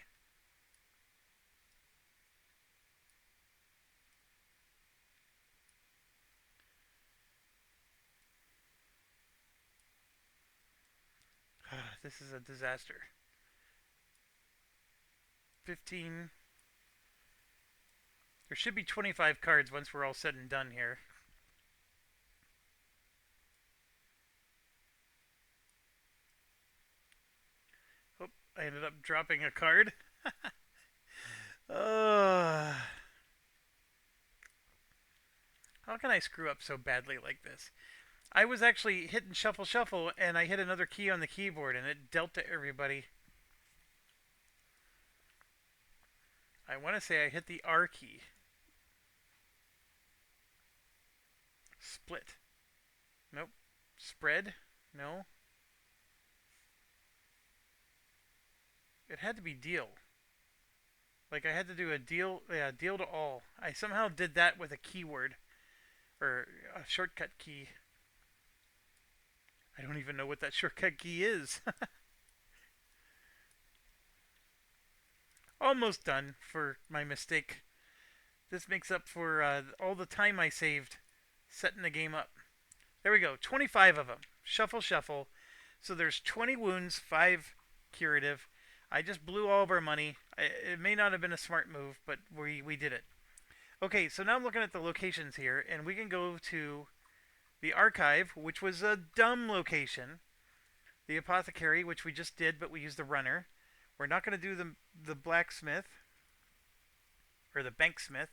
This is a disaster. 15. There should be 25 cards once we're all said and done here. Oh, I ended up dropping a card. uh, how can I screw up so badly like this? I was actually hitting shuffle shuffle and I hit another key on the keyboard and it dealt to everybody. I want to say I hit the R key. Split. Nope. Spread. No. It had to be deal. Like I had to do a deal, yeah, deal to all. I somehow did that with a keyword or a shortcut key. I don't even know what that shortcut key is. Almost done for my mistake. This makes up for all the time I saved setting the game up. There we go. 25 of them. Shuffle, shuffle. So there's 20 wounds, 5 curative. I just blew all of our money. It may not have been a smart move, but we did it. Okay, so now I'm looking at the locations here, and we can go to the archive, which was a dumb location. The apothecary, which we just did, but we used the runner. We're not going to do the blacksmith or the banksmith.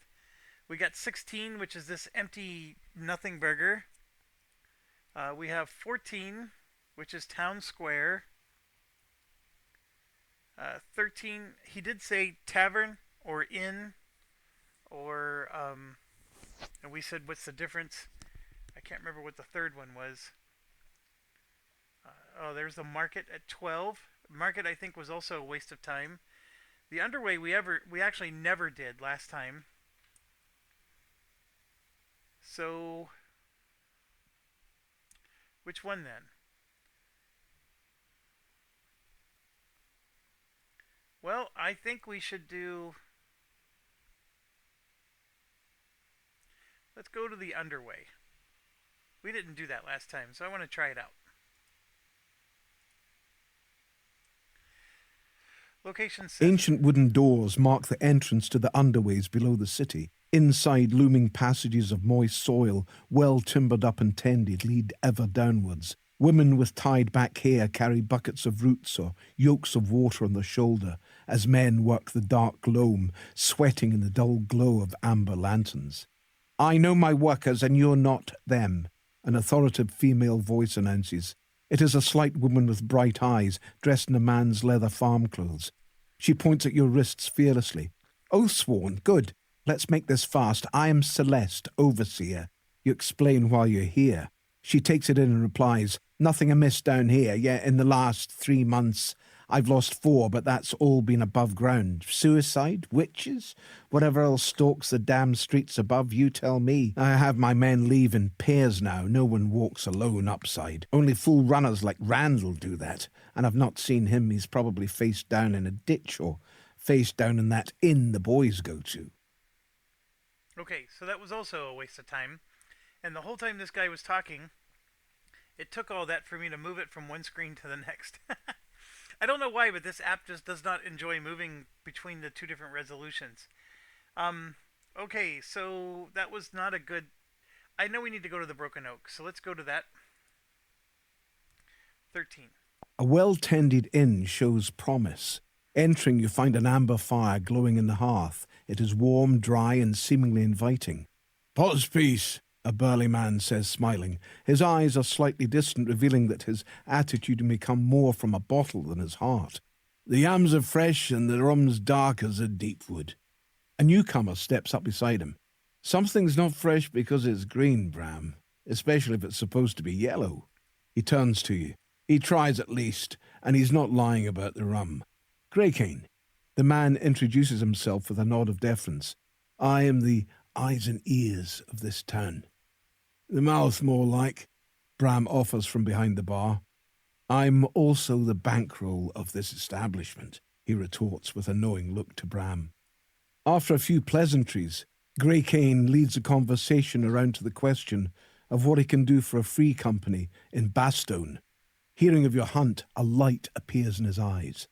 We got 16, which is this empty nothing burger. We have 14, which is town square. 13, he did say tavern or inn, or and we said what's the difference? I can't remember what the third one was. Oh, there's the market at 12. Market I think was also a waste of time. The underway we actually never did last time. So which one then? Well, I think we should do. Let's go to the underway. We didn't do that last time, so I want to try it out. Location 7. Ancient wooden doors mark the entrance to the underways below the city. Inside, looming passages of moist soil, well timbered up and tended, lead ever downwards. Women with tied back hair carry buckets of roots or yokes of water on their shoulder as men work the dark loam, sweating in the dull glow of amber lanterns. I know my workers and you're not them, an authoritative female voice announces. It is a slight woman with bright eyes, dressed in a man's leather farm clothes. She points at your wrists fearlessly. Oathsworn, good. Let's make this fast. I am Celeste, overseer. You explain why you're here. She takes it in and replies, nothing amiss down here, yet in the last 3 months I've lost 4, but that's all been above ground. Suicide? Witches? Whatever else stalks the damn streets above, you tell me. I have my men leave in pairs now. No one walks alone upside. Only fool runners like Randall do that. And I've not seen him. He's probably face down in a ditch or face down in that inn the boys go to. Okay, so that was also a waste of time. And the whole time this guy was talking, it took all that for me to move it from one screen to the next. I don't know why, but this app just does not enjoy moving between the two different resolutions. Okay, so that was not a good. I know we need to go to the Broken Oak, so let's go to that. 13. A well tended inn shows promise. Entering, you find an amber fire glowing in the hearth. It is warm, dry, and seemingly inviting. Pot's peace, a burly man says, smiling. His eyes are slightly distant, revealing that his attitude may come more from a bottle than his heart. The yams are fresh and the rum's dark as a deep wood. A newcomer steps up beside him. Something's not fresh because it's green, Bram, especially if it's supposed to be yellow. He turns to you. He tries at least, and he's not lying about the rum. Greycane. The man introduces himself with a nod of deference. I am the eyes and ears of this town. The mouth, more like, Bram offers from behind the bar. I'm also the bankroll of this establishment, he retorts with a knowing look to Bram. After a few pleasantries, Greycane leads a conversation around to the question of what he can do for a free company in Bastone. Hearing of your hunt, a light appears in his eyes.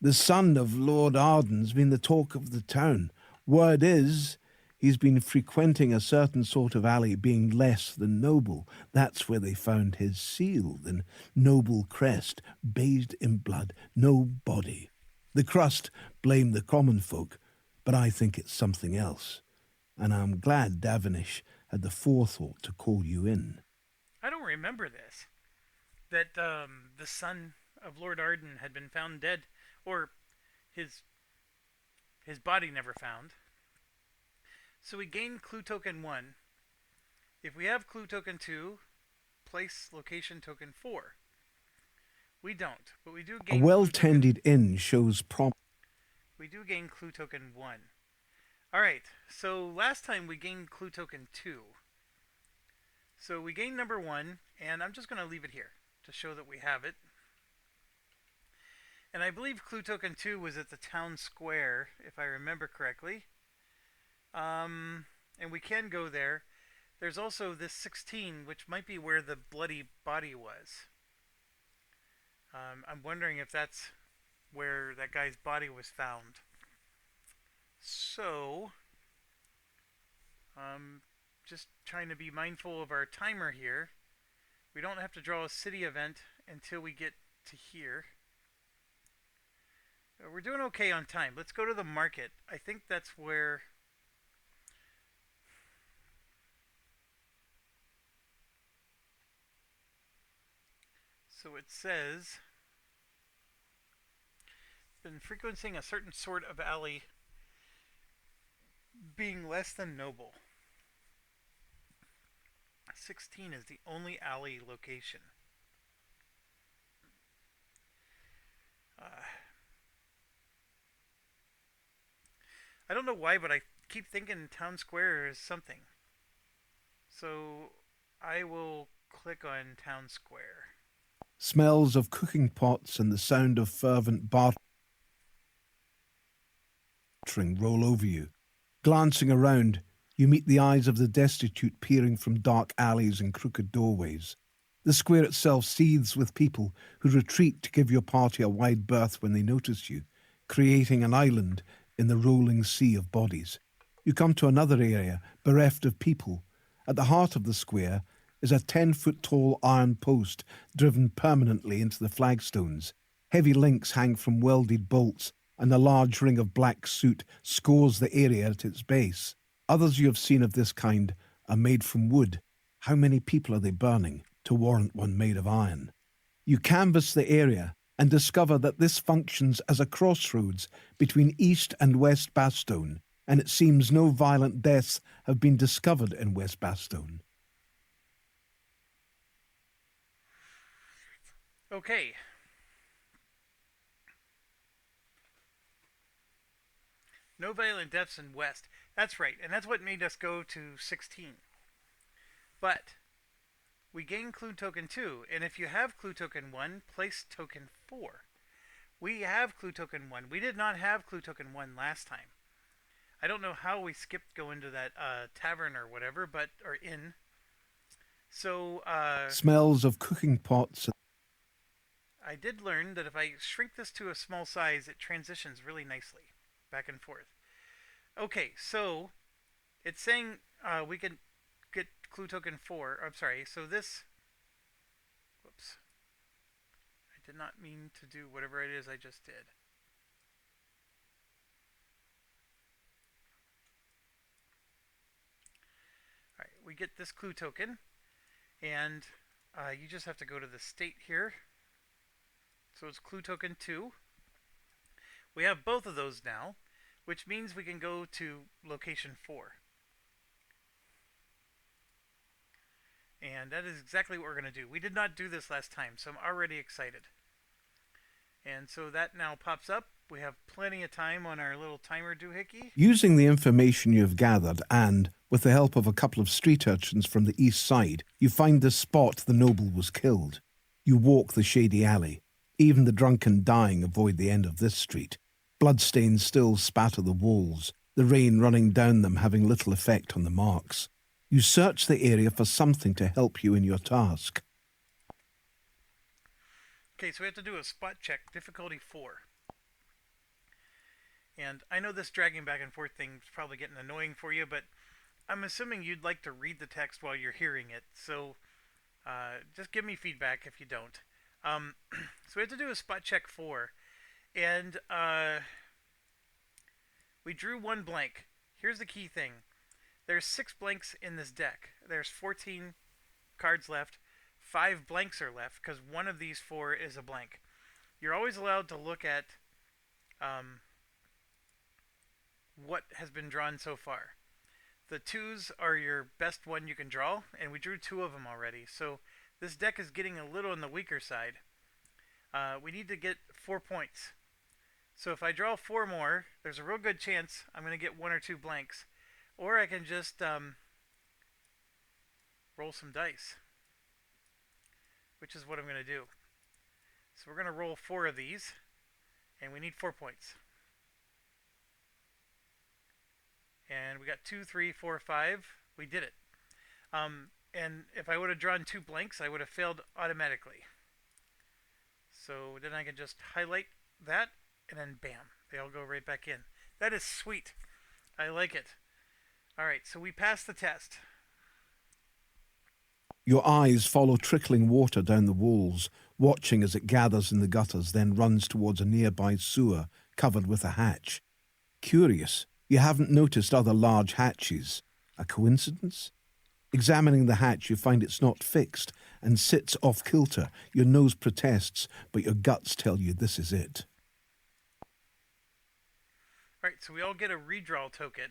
The son of Lord Arden's been the talk of the town. Word is, he's been frequenting a certain sort of alley, being less than noble. That's where they found his seal, the noble crest, bathed in blood, no body. The crust blame the common folk, but I think it's something else. And I'm glad Davenish had the forethought to call you in. I don't remember this. That the son of Lord Arden had been found dead, or his his body never found. So we gain clue token 1. If we have clue token 2, place location token 4. We don't, but we do A gain clue token. well-tended inn shows prompt. We do gain clue token 1. All right. So last time we gained clue token 2. So we gained number 1, and I'm just going to leave it here to show that we have it. And I believe clue token 2 was at the town square, if I remember correctly. And we can go there. There's also this 16, which might be where the bloody body was. I'm wondering if that's where that guy's body was found. So, just trying to be mindful of our timer here. We don't have to draw a city event until we get to here. We're doing okay on time. Let's go to the market. I think that's where. So it says, been frequenting a certain sort of alley, being less than noble. 16 is the only alley location. I don't know why, but I keep thinking town square is something. So I will click on town square. Smells of cooking pots and the sound of fervent bartering roll over you. Glancing around, you meet the eyes of the destitute peering from dark alleys and crooked doorways. The square itself seethes with people who retreat to give your party a wide berth when they notice you, creating an island in the rolling sea of bodies. You come to another area, bereft of people. At the heart of the square is a 10-foot tall iron post driven permanently into the flagstones. Heavy links hang from welded bolts, and a large ring of black soot scores the area at its base. Others you have seen of this kind are made from wood. How many people are they burning to warrant one made of iron? You canvass the area and discover that this functions as a crossroads between East and West Bastone, and it seems no violent deaths have been discovered in West Bastone. Okay. No violent deaths in West. That's right, and that's what made us go to 16. But we gain clue token 2, and if you have clue token 1, place token 4. We have clue token 1. We did not have clue token 1 last time. I don't know how we skipped going to that tavern or whatever, but or inn. So Smells of cooking pots. I did learn that if I shrink this to a small size, it transitions really nicely back and forth. Okay, so it's saying we can get clue token 4. I'm sorry. So this, whoops. did not mean to do whatever it is I just did. Alright, we get this clue token, and you just have to go to the state here. So it's clue token 2. We have both of those now, which means we can go to location 4. And that is exactly what we're going to do. We did not do this last time, so I'm already excited. And so that now pops up. We have plenty of time on our little timer doohickey. Using the information you have gathered and, with the help of a couple of street urchins from the east side, you find the spot the noble was killed. You walk the shady alley. Even the drunken dying avoid the end of this street. Bloodstains still spatter the walls, the rain running down them having little effect on the marks. You search the area for something to help you in your task. Okay, so we have to do a spot check, difficulty 4. And I know this dragging back and forth thing is probably getting annoying for you, but I'm assuming you'd like to read the text while you're hearing it, so just give me feedback if you don't. So we have to do a spot check 4, and we drew 1 blank. Here's the key thing. There's 6 blanks in this deck. There's 14 cards left. 5 blanks are left because one of these 4 is a blank. You're always allowed to look at what has been drawn so far. The 2s are your best one you can draw, and we drew 2 of them already. So this deck is getting a little on the weaker side. We need to get 4 points. So if I draw 4 more, there's a real good chance I'm going to get 1 or 2 blanks. Or I can just roll some dice, which is what I'm going to do. So we're going to roll 4 of these, and we need 4 points. And we got 2, 3, 4, 5. We did it. And if I would have drawn 2 blanks, I would have failed automatically. So then I can just highlight that, and then bam, they all go right back in. That is sweet. I like it. Alright, so we passed the test. Your eyes follow trickling water down the walls, watching as it gathers in the gutters, then runs towards a nearby sewer covered with a hatch. Curious, you haven't noticed other large hatches. A coincidence? Examining the hatch, you find it's not fixed and sits off kilter. Your nose protests, but your guts tell you this is it. Alright, so we all get a redraw token,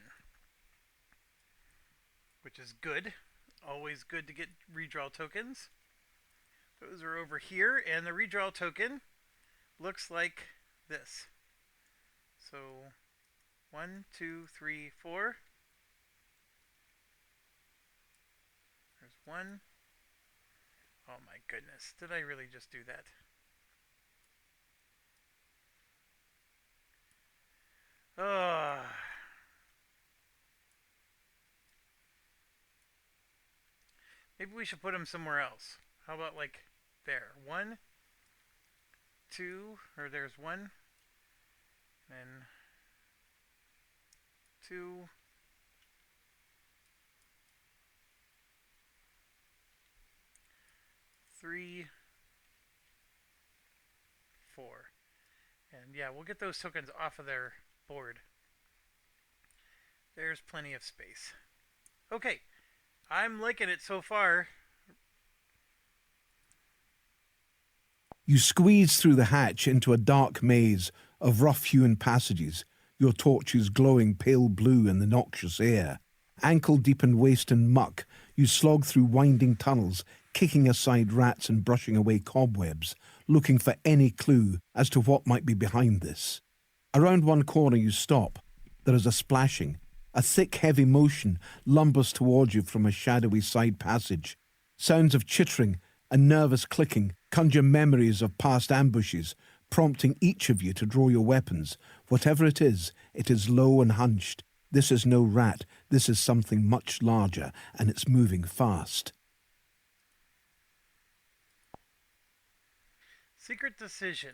which is good. Always good to get redraw tokens. Those are over here, and the redraw token looks like this. So 1, 2, 3, 4. There's 1. Oh my goodness, did I really just do that? Ugh. Maybe we should put them somewhere else. How about like there? 1, 2, or there's 1, then 2, 3, 4. And yeah, we'll get those tokens off of their board. There's plenty of space. Okay, I'm liking it so far. You squeeze through the hatch into a dark maze of rough-hewn passages, your torches glowing pale blue in the noxious air. Ankle-deep in waste and muck, you slog through winding tunnels, kicking aside rats and brushing away cobwebs, looking for any clue as to what might be behind this. Around one corner you stop. There is a splashing. A thick, heavy motion lumbers towards you from a shadowy side passage. Sounds of chittering and nervous clicking conjure memories of past ambushes, prompting each of you to draw your weapons. Whatever it is low and hunched. This is no rat. This is something much larger, and it's moving fast. Secret decision.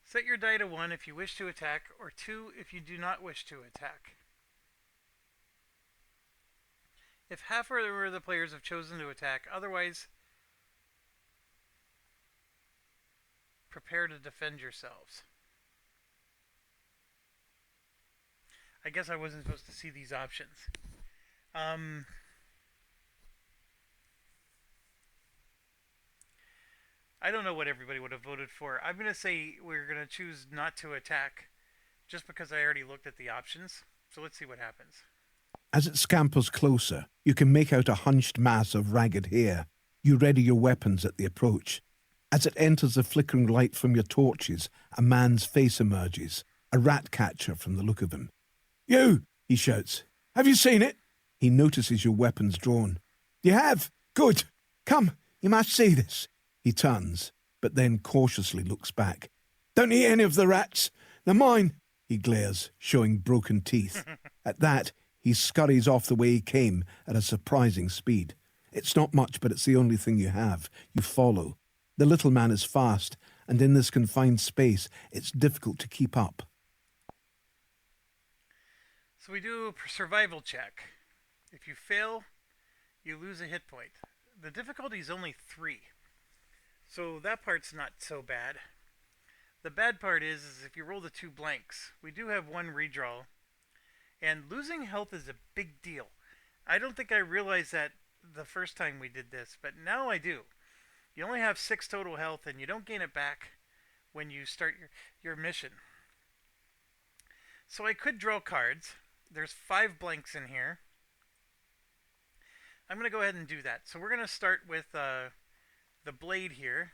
Set your die to 1 if you wish to attack, or 2 if you do not wish to attack. If half or the players have chosen to attack, otherwise prepare to defend yourselves. I guess I wasn't supposed to see these options. Um, I don't know what everybody would have voted for. I'm going to say we're going to choose not to attack just because I already looked at the options. So let's see what happens. As it scampers closer, you can make out a hunched mass of ragged hair. You ready your weapons at the approach. As it enters the flickering light from your torches, a man's face emerges, a rat catcher from the look of him. You, he shouts. Have you seen it? He notices your weapons drawn. You have? Good. Come, you must see this. He turns, but then cautiously looks back. Don't eat any of the rats. They're mine. He glares, showing broken teeth. At that, he scurries off the way he came at a surprising speed. It's not much, but it's the only thing you have. You follow. The little man is fast, and in this confined space, it's difficult to keep up. So we do a survival check. If you fail, you lose a hit point. The difficulty is only 3. So that part's not so bad. The bad part is if you roll the 2 blanks, we do have 1 redraw, and losing health is a big deal. I don't think I realized that the first time we did this, but now I do. You only have 6 total health, and you don't gain it back when you start your mission. So I could draw cards. There's 5 blanks in here. I'm going to go ahead and do that. So we're going to start with the blade here,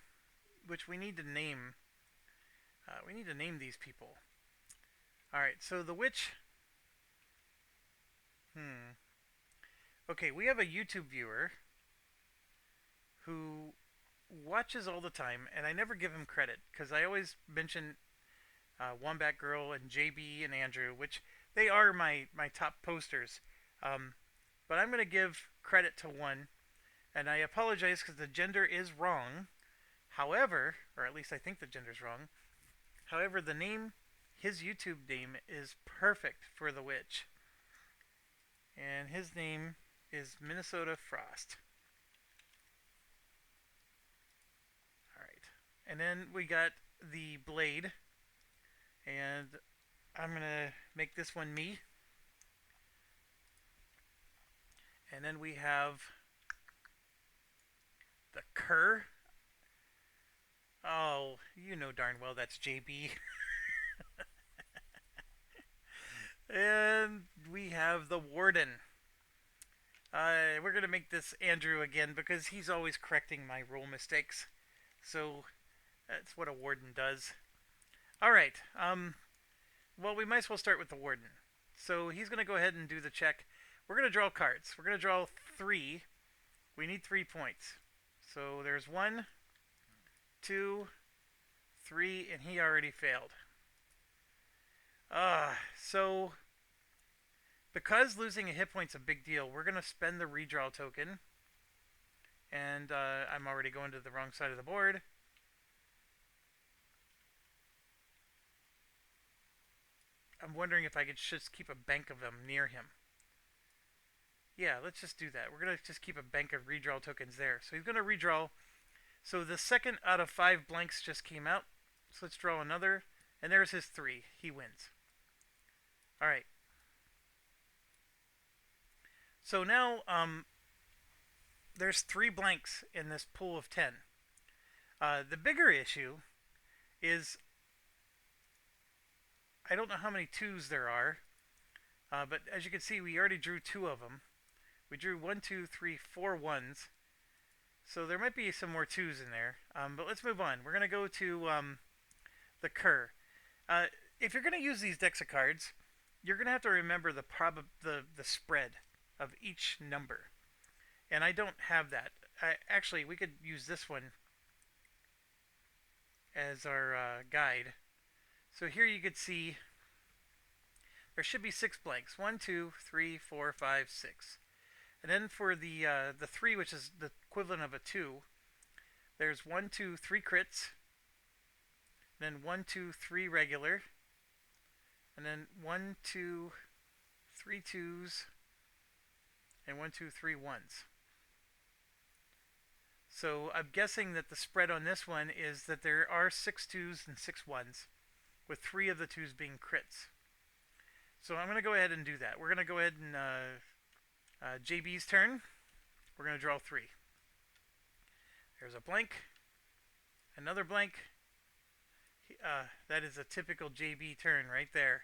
which we need to name. We need to name these people. Alright, so the witch. Okay, we have a YouTube viewer who watches all the time, and I never give him credit because I always mention Wombat Girl and JB and Andrew, which they are my top posters. But I'm going to give credit to one, and I apologize because the gender is wrong. However, or at least I think the gender's wrong. However, the name, his YouTube name is perfect for the witch. And his name is Minnesota Frost. Alright. And then we got the blade. And I'm going to make this one me. And then we have the cur. Oh, you know darn well that's JB. And we have the warden. We're going to make this Andrew again because he's always correcting my rule mistakes. So that's what a warden does. Alright. Well, we might as well start with the warden. So he's going to go ahead and do the check. We're going to draw cards. We're going to draw 3. We need 3 points. So there's 1, 2, 3, and he already failed. So because losing a hit point's a big deal, we're going to spend the redraw token. And I'm already going to the wrong side of the board. I'm wondering if I could just keep a bank of them near him. Yeah, let's just do that. We're going to just keep a bank of redraw tokens there. So he's going to redraw. So the second out of 5 blanks just came out. So let's draw another. And there's his 3. He wins. Alright. So now, there's 3 blanks in this pool of 10. The bigger issue is I don't know how many 2s there are. But as you can see, we already drew 2 of them. We drew 1, 2, 3, 4 1s. So there might be some more 2s in there. But let's move on. We're going to go to the cur. If you're going to use these decks of cards, you're going to have to remember the spread of each number. And I don't have that. Actually, we could use this one as our guide. So here you could see there should be 6 blanks. 1, 2, 3, 4, 5, 6. And then for the 3, which is the equivalent of a 2, there's 1, 2, 3 crits. Then 1, 2, 3 regular. And then 1, 2, 3 2s. And 1, 2, 3 1s. So I'm guessing that the spread on this one is that there are 6 2s and 6 1s, with 3 of the 2s being crits. So I'm going to go ahead and do that. We're going to go ahead and JB's turn. We're going to draw 3. There's a blank, another blank. That is a typical JB turn right there.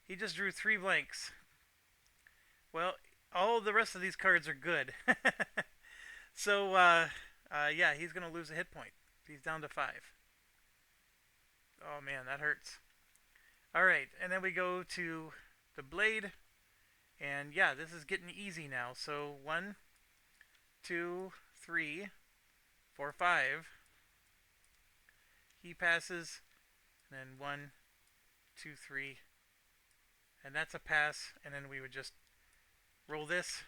He just drew 3 blanks. Well, all the rest of these cards are good. So, yeah, he's going to lose a hit point. He's down to 5. Oh, man, that hurts. All right, and then we go to the blade. And, yeah, this is getting easy now. So, 1, 2, 3, 4, 5. He passes. And then 1, 2, 3. And that's a pass. And then we would just roll this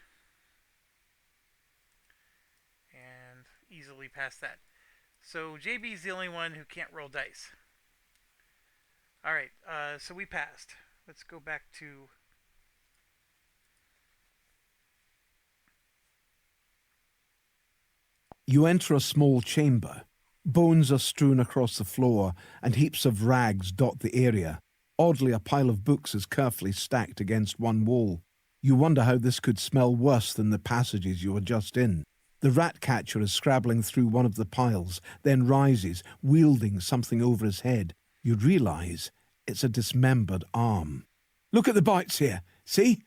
and easily pass that. So JB's the only one who can't roll dice. All right, so we passed. Let's go back to. You enter a small chamber. Bones are strewn across the floor, and heaps of rags dot the area. Oddly, a pile of books is carefully stacked against one wall. You wonder how this could smell worse than the passages you were just in. The rat catcher is scrabbling through one of the piles, then rises, wielding something over his head. You realise it's a dismembered arm. Look at the bites here. See?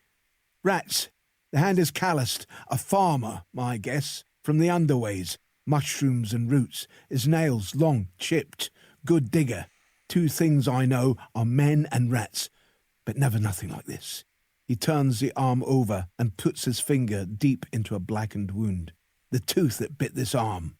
Rats. The hand is calloused. A farmer, my guess, from the underways. Mushrooms and roots. His nails long, chipped. Good digger. 2 things I know are men and rats, but never nothing like this. He turns the arm over and puts his finger deep into a blackened wound. The tooth that bit this arm.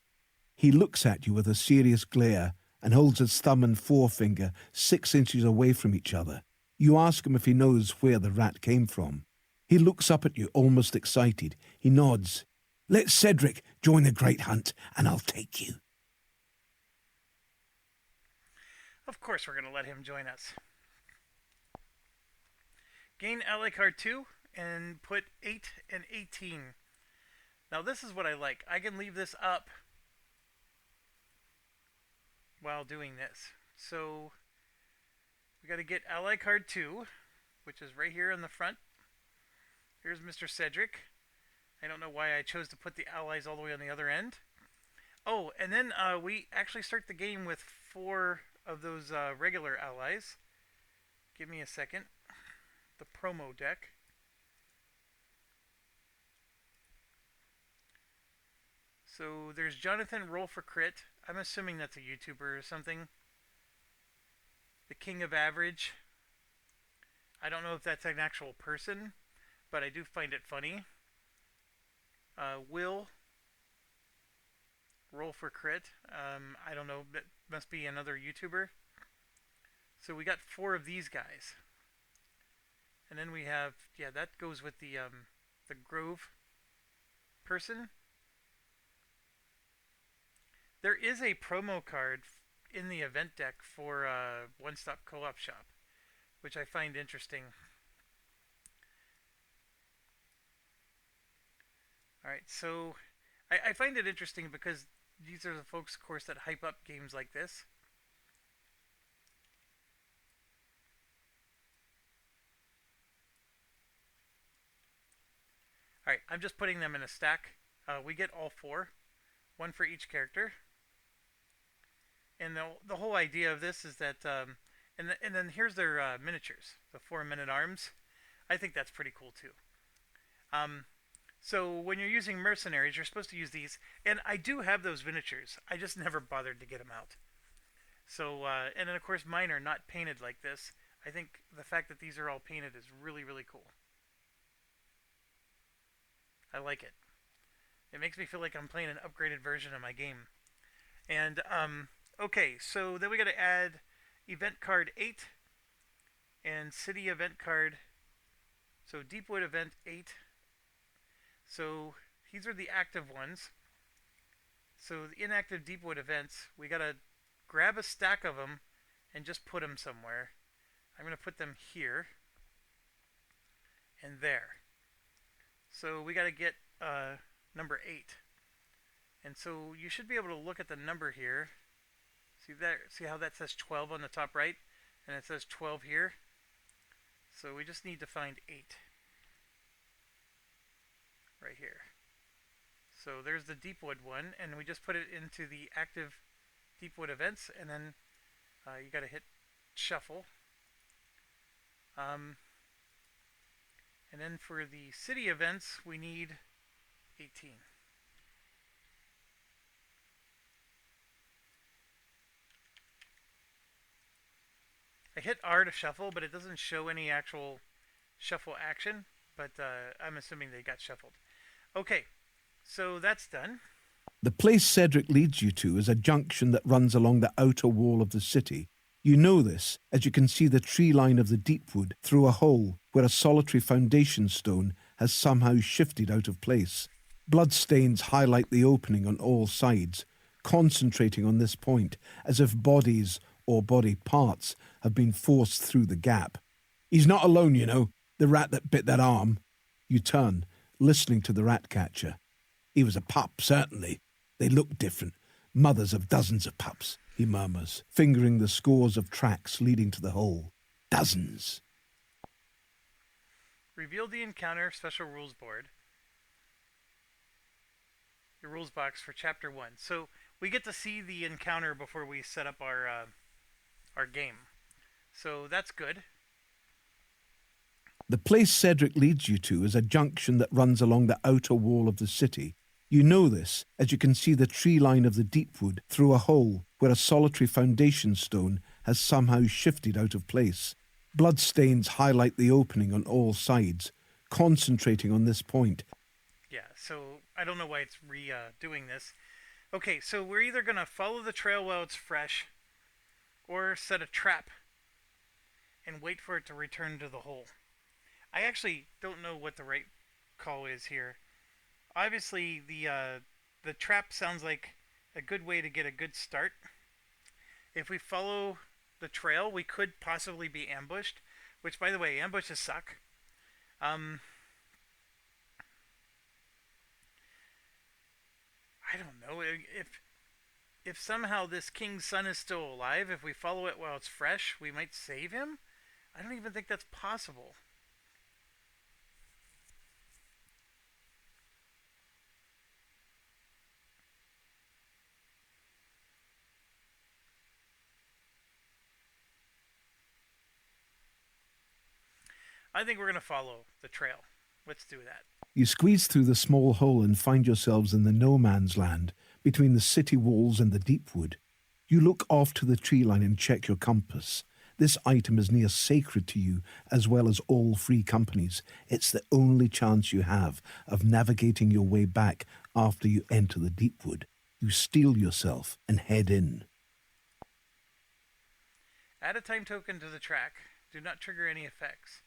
He looks at you with a serious glare and holds his thumb and forefinger 6 inches away from each other. You ask him if he knows where the rat came from. He looks up at you, almost excited. He nods. Let Cedric join the great hunt, and I'll take you. Of course, we're going to let him join us. Gain ally card 2 and put 8 and 18. Now, this is what I like. I can leave this up while doing this. So, we got to get ally card 2, which is right here in the front. Here's Mr. Cedric. I don't know why I chose to put the allies all the way on the other end. Oh, and then we actually start the game with 4 of those regular allies. Give me a second. The promo deck. So there's Jonathan Roll for Crit. I'm assuming that's a YouTuber or something. The King of Average. I don't know if that's an actual person, but I do find it funny. Will Roll for Crit. I don't know. That must be another YouTuber. So we got 4 of these guys. And then we have, yeah, that goes with the Grove person. There is a promo card in the event deck for One Stop Co-op Shop, which I find interesting. Alright, so I find it interesting because these are the folks, of course, that hype up games like this. Alright, I'm just putting them in a stack. We get all 4, 1 for each character. And the whole idea of this is that, and then here's their miniatures, the 4 men-at-arms. I think that's pretty cool too. So when you're using mercenaries, you're supposed to use these, and I do have those miniatures. I just never bothered to get them out. So, and then of course mine are not painted like this. I think the fact that these are all painted is really, really cool. I like it. It makes me feel like I'm playing an upgraded version of my game. And, okay, so then we gotta add event card 8 and city event card. So Deepwood event 8. So these are the active ones. So the inactive Deepwood events, we gotta grab a stack of them and just put them somewhere. I'm gonna put them here and there. So we gotta get number 8. And so you should be able to look at the number here. See there? See how that says 12 on the top right, and it says 12 here. So we just need to find 8 right here. So there's the Deepwood one, and we just put it into the active Deepwood events, and then you got to hit shuffle. Um, and then for the city events, we need 18. I hit R to shuffle, but it doesn't show any actual shuffle action. But I'm assuming they got shuffled. Okay, so that's done. The place Cedric leads you to is a junction that runs along the outer wall of the city. You know this, as you can see the tree line of the Deepwood through a hole where a solitary foundation stone has somehow shifted out of place. Bloodstains highlight the opening on all sides, concentrating on this point, as if bodies or body parts have been forced through the gap. He's not alone, you know, the rat that bit that arm. You turn, listening to the rat catcher. He was a pup, certainly. They look different. Mothers of dozens of pups, he murmurs, fingering the scores of tracks leading to the hole. Dozens. Reveal the encounter special rules board. Your rules box for chapter 1. So we get to see the encounter before we set up our game. So that's good. The place Cedric leads you to is a junction that runs along the outer wall of the city. You know this, as you can see the tree line of the Deepwood through a hole where a solitary foundation stone has somehow shifted out of place. Bloodstains highlight the opening on all sides, concentrating on this point. Yeah, so I don't know why it's doing this. Okay, so we're either going to follow the trail while it's fresh or set a trap and wait for it to return to the hole. I actually don't know what the right call is here. Obviously, the trap sounds like a good way to get a good start. If we follow the trail, we could possibly be ambushed, which, by the way, ambushes suck. Um, I don't know if somehow this king's son is still alive. If we follow it while it's fresh, we might save him. I don't even think that's possible. I think we're going to follow the trail. Let's do that. You squeeze through the small hole and find yourselves in the no man's land between the city walls and the Deepwood. You look off to the tree line and check your compass. This item is near sacred to you, as well as all free companies. It's the only chance you have of navigating your way back after you enter the Deepwood. You steel yourself and head in. Add a time token to the track. Do not trigger any effects.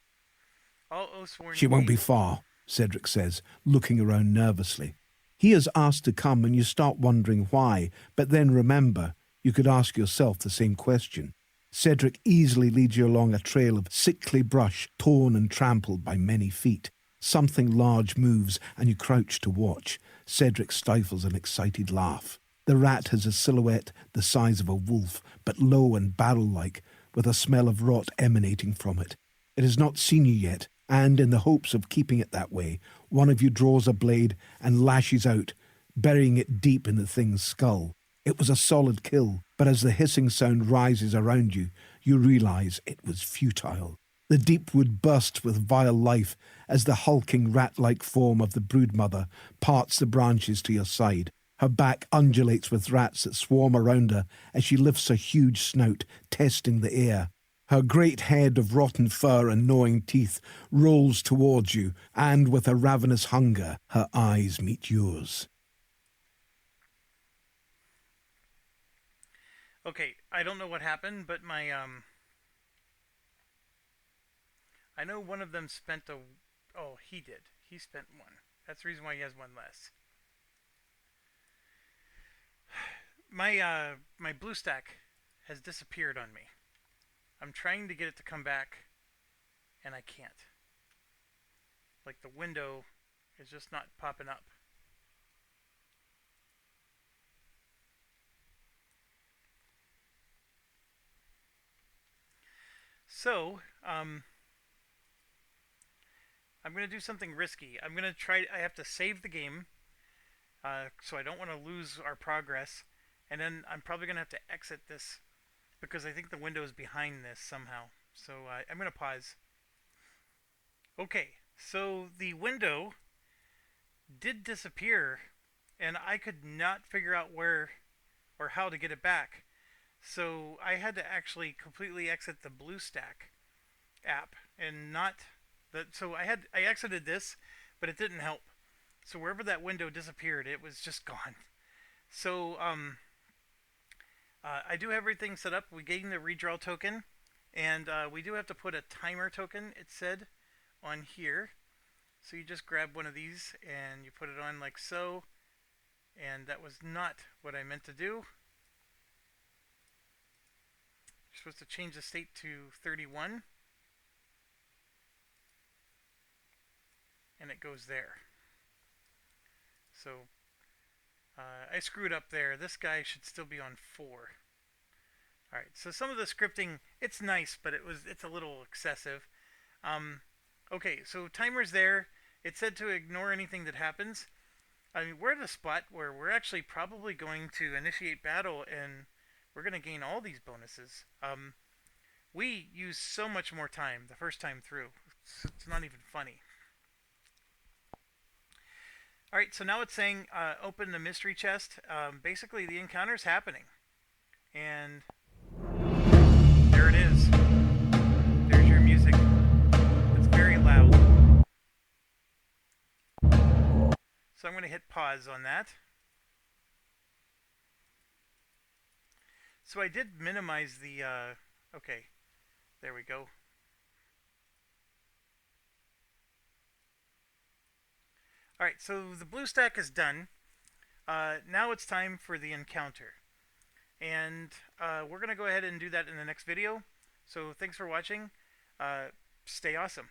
All Oathsworn. She won't be far, Cedric says, looking around nervously. He has asked to come and you start wondering why, but then remember, you could ask yourself the same question. Cedric easily leads you along a trail of sickly brush, torn and trampled by many feet. Something large moves and you crouch to watch. Cedric stifles an excited laugh. The rat has a silhouette the size of a wolf, but low and barrel-like, with a smell of rot emanating from it. It has not seen you yet, and in the hopes of keeping it that way, one of you draws a blade and lashes out, burying it deep in the thing's skull. It was a solid kill, but as the hissing sound rises around you, you realize it was futile. The Deepwood bursts with vile life as the hulking rat-like form of the broodmother parts the branches to your side. Her back undulates with rats that swarm around her as she lifts her huge snout, testing the air. Her great head of rotten fur and gnawing teeth rolls towards you, and with a ravenous hunger, her eyes meet yours. Okay, I don't know what happened, but I know one of them spent a. Oh, he did. He spent one. That's the reason why he has one less. My blue stack has disappeared on me. I'm trying to get it to come back, and I can't. Like the window is just not popping up. So, I'm going to do something risky. I'm going to try. I have to save the game, so I don't want to lose our progress. And then I'm probably going to have to exit this because I think the window is behind this somehow. So I'm going to pause. Okay, so the window did disappear, and I could not figure out where or how to get it back. So I had to actually completely exit the BlueStack app and not the. So I exited this, but it didn't help. So wherever that window disappeared, it was just gone. So I do have everything set up. We gained the redraw token, and we do have to put a timer token. It said on here. So you just grab one of these and you put it on like so. And that was not what I meant to do. You're supposed to change the state to 31. And it goes there. So I screwed up there. This guy should still be on 4. All right. So some of the scripting, it's nice, but it's a little excessive. Okay. So timer's there. It said to ignore anything that happens. I mean, we're at a spot where we're actually probably going to initiate battle, and we're going to gain all these bonuses. We use so much more time the first time through. It's not even funny. All right, so now it's saying open the mystery chest. Basically, the encounter's happening, and there it is. There's your music. It's very loud. So I'm going to hit pause on that. So I did minimize the. Okay, there we go. All right, so the BlueStack is done. Now it's time for the encounter. And we're going to go ahead and do that in the next video. So thanks for watching. Stay awesome.